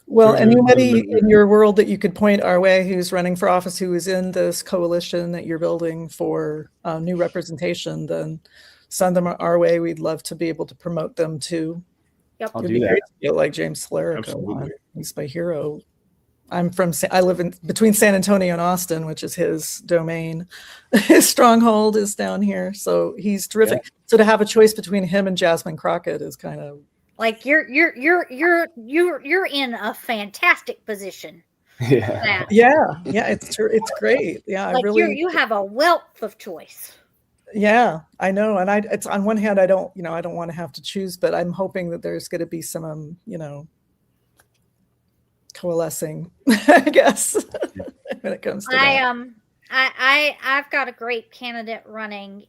Well, anybody in your world that you could point our way who's running for office, who is in this coalition that you're building for new representation, then send them our way. We'd love to be able to promote them too. Yep. I'll do that. Get like James Slarico. He's my hero. I live in between San Antonio and Austin, which is his domain. His stronghold is down here. So he's terrific. Yeah. So to have a choice between him and Jasmine Crockett is kind of like you're in a fantastic position. Yeah. Yeah. It's great. Yeah. Like I really you have a wealth of choice. Yeah, I know. And it's on one hand, I don't want to have to choose, but I'm hoping that there's going to be some, coalescing, I guess, when it comes to that. I've got a great candidate running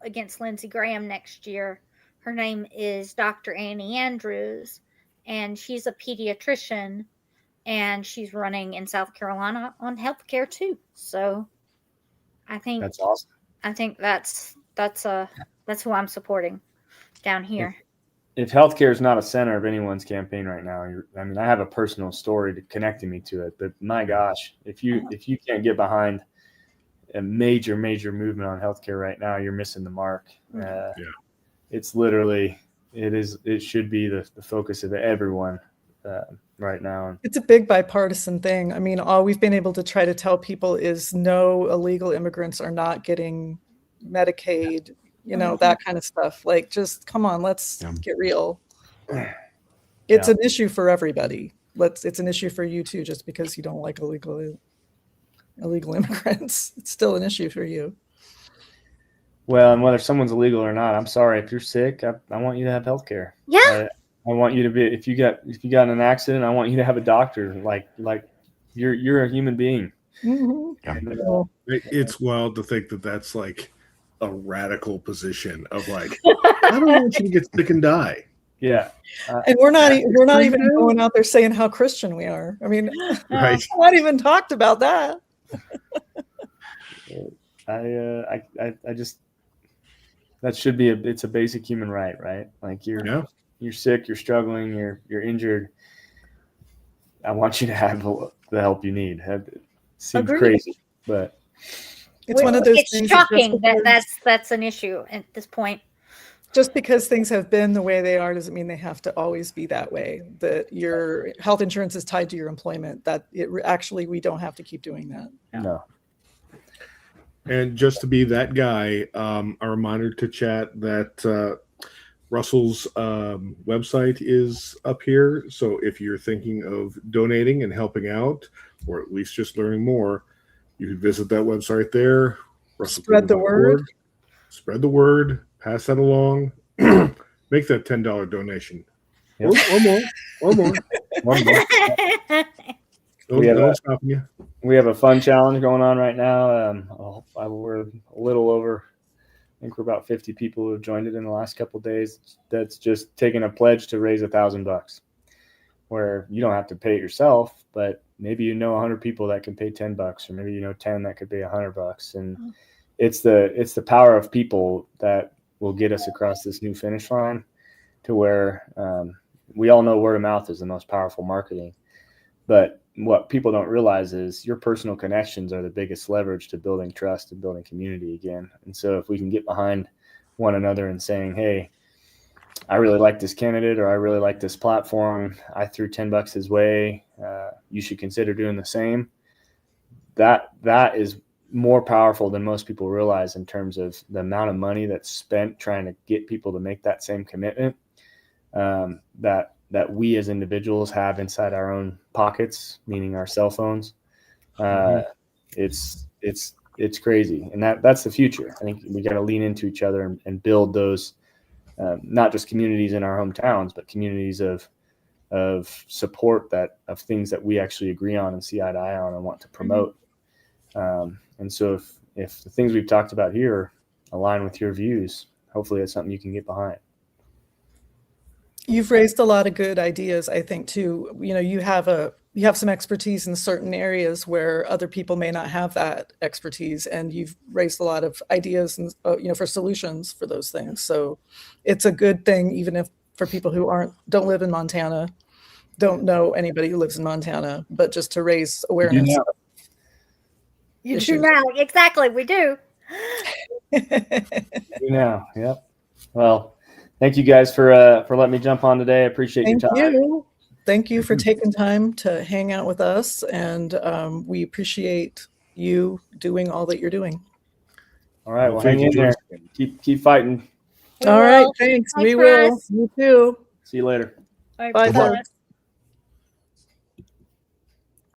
against Lindsey Graham next year. Her name is Dr. Annie Andrews, and she's a pediatrician, and she's running in South Carolina on healthcare too. So I think that's awesome. I think that's who I'm supporting down here. If healthcare is not a center of anyone's campaign right now, I have a personal story connecting me to it, but my gosh, if you can't get behind a major movement on healthcare right now, you're missing the mark. It's literally, it should be the focus of everyone right now. It's a big bipartisan thing. I mean, all we've been able to try to tell people is no illegal immigrants are not getting Medicaid, that kind of stuff. Like, just come on, let's get real. It's an issue for everybody. It's an issue for you too, just because you don't like illegal immigrants. It's still an issue for you. Well, and whether someone's illegal or not, I'm sorry, if you're sick, I want you to have health care. Yeah. I want you to be, if you got in an accident, I want you to have a doctor. Like you're a human being. Mm-hmm. It's wild to think that that's like a radical position of like, I don't want you to get sick and die. Yeah. And we're not even going out there saying how Christian we are. I mean, right. Not even talked about that. I just, that should be it's a basic human right? Like you're sick, you're struggling, you're injured. I want you to have the help you need. It seems crazy, but it's one of those things. It's shocking that's an issue at this point. Just because things have been the way they are doesn't mean they have to always be that way. That your health insurance is tied to your employment. That we don't have to keep doing that. No. And just to be that guy, a reminder to chat that Russell's website is up here. So if you're thinking of donating and helping out, or at least just learning more, you can visit that website there. Spread the word. Spread the word. Pass that along. Make that $10 donation. Yep. Or more. Don't stop you. We have a fun challenge going on right now. We're a little over, I think we're about 50 people who have joined it in the last couple of days. That's just taking a pledge to raise $1,000, where you don't have to pay it yourself, but maybe 100 people that can pay $10, or maybe 10 that could pay $100. And it's the power of people that will get us across this new finish line to where we all know word of mouth is the most powerful marketing. But what people don't realize is your personal connections are the biggest leverage to building trust and building community again. And so if we can get behind one another and saying, hey, I really like this candidate, or I really like this platform, I threw $10 his way, you should consider doing the same. That is more powerful than most people realize in terms of the amount of money that's spent trying to get people to make that same commitment that we as individuals have inside our own pockets, meaning our cell phones. It's crazy. And that's the future. I think we got to lean into each other and build those, not just communities in our hometowns, but communities of support, of things that we actually agree on and see eye to eye on and want to promote. And so if the things we've talked about here align with your views, hopefully that's something you can get behind. You've raised a lot of good ideas, I think, too. You have some expertise in certain areas where other people may not have that expertise, and you've raised a lot of ideas and for solutions for those things. So it's a good thing, even if for people who don't live in Montana, don't know anybody who lives in Montana, but just to raise awareness. You do now, exactly. We do. Yep. Well, thank you guys for letting me jump on today. I appreciate your time. Thank you for taking time to hang out with us, and we appreciate you doing all that you're doing. All right, well, hang in there. Keep fighting. All right, thanks. We will. You too. See you later. Bye.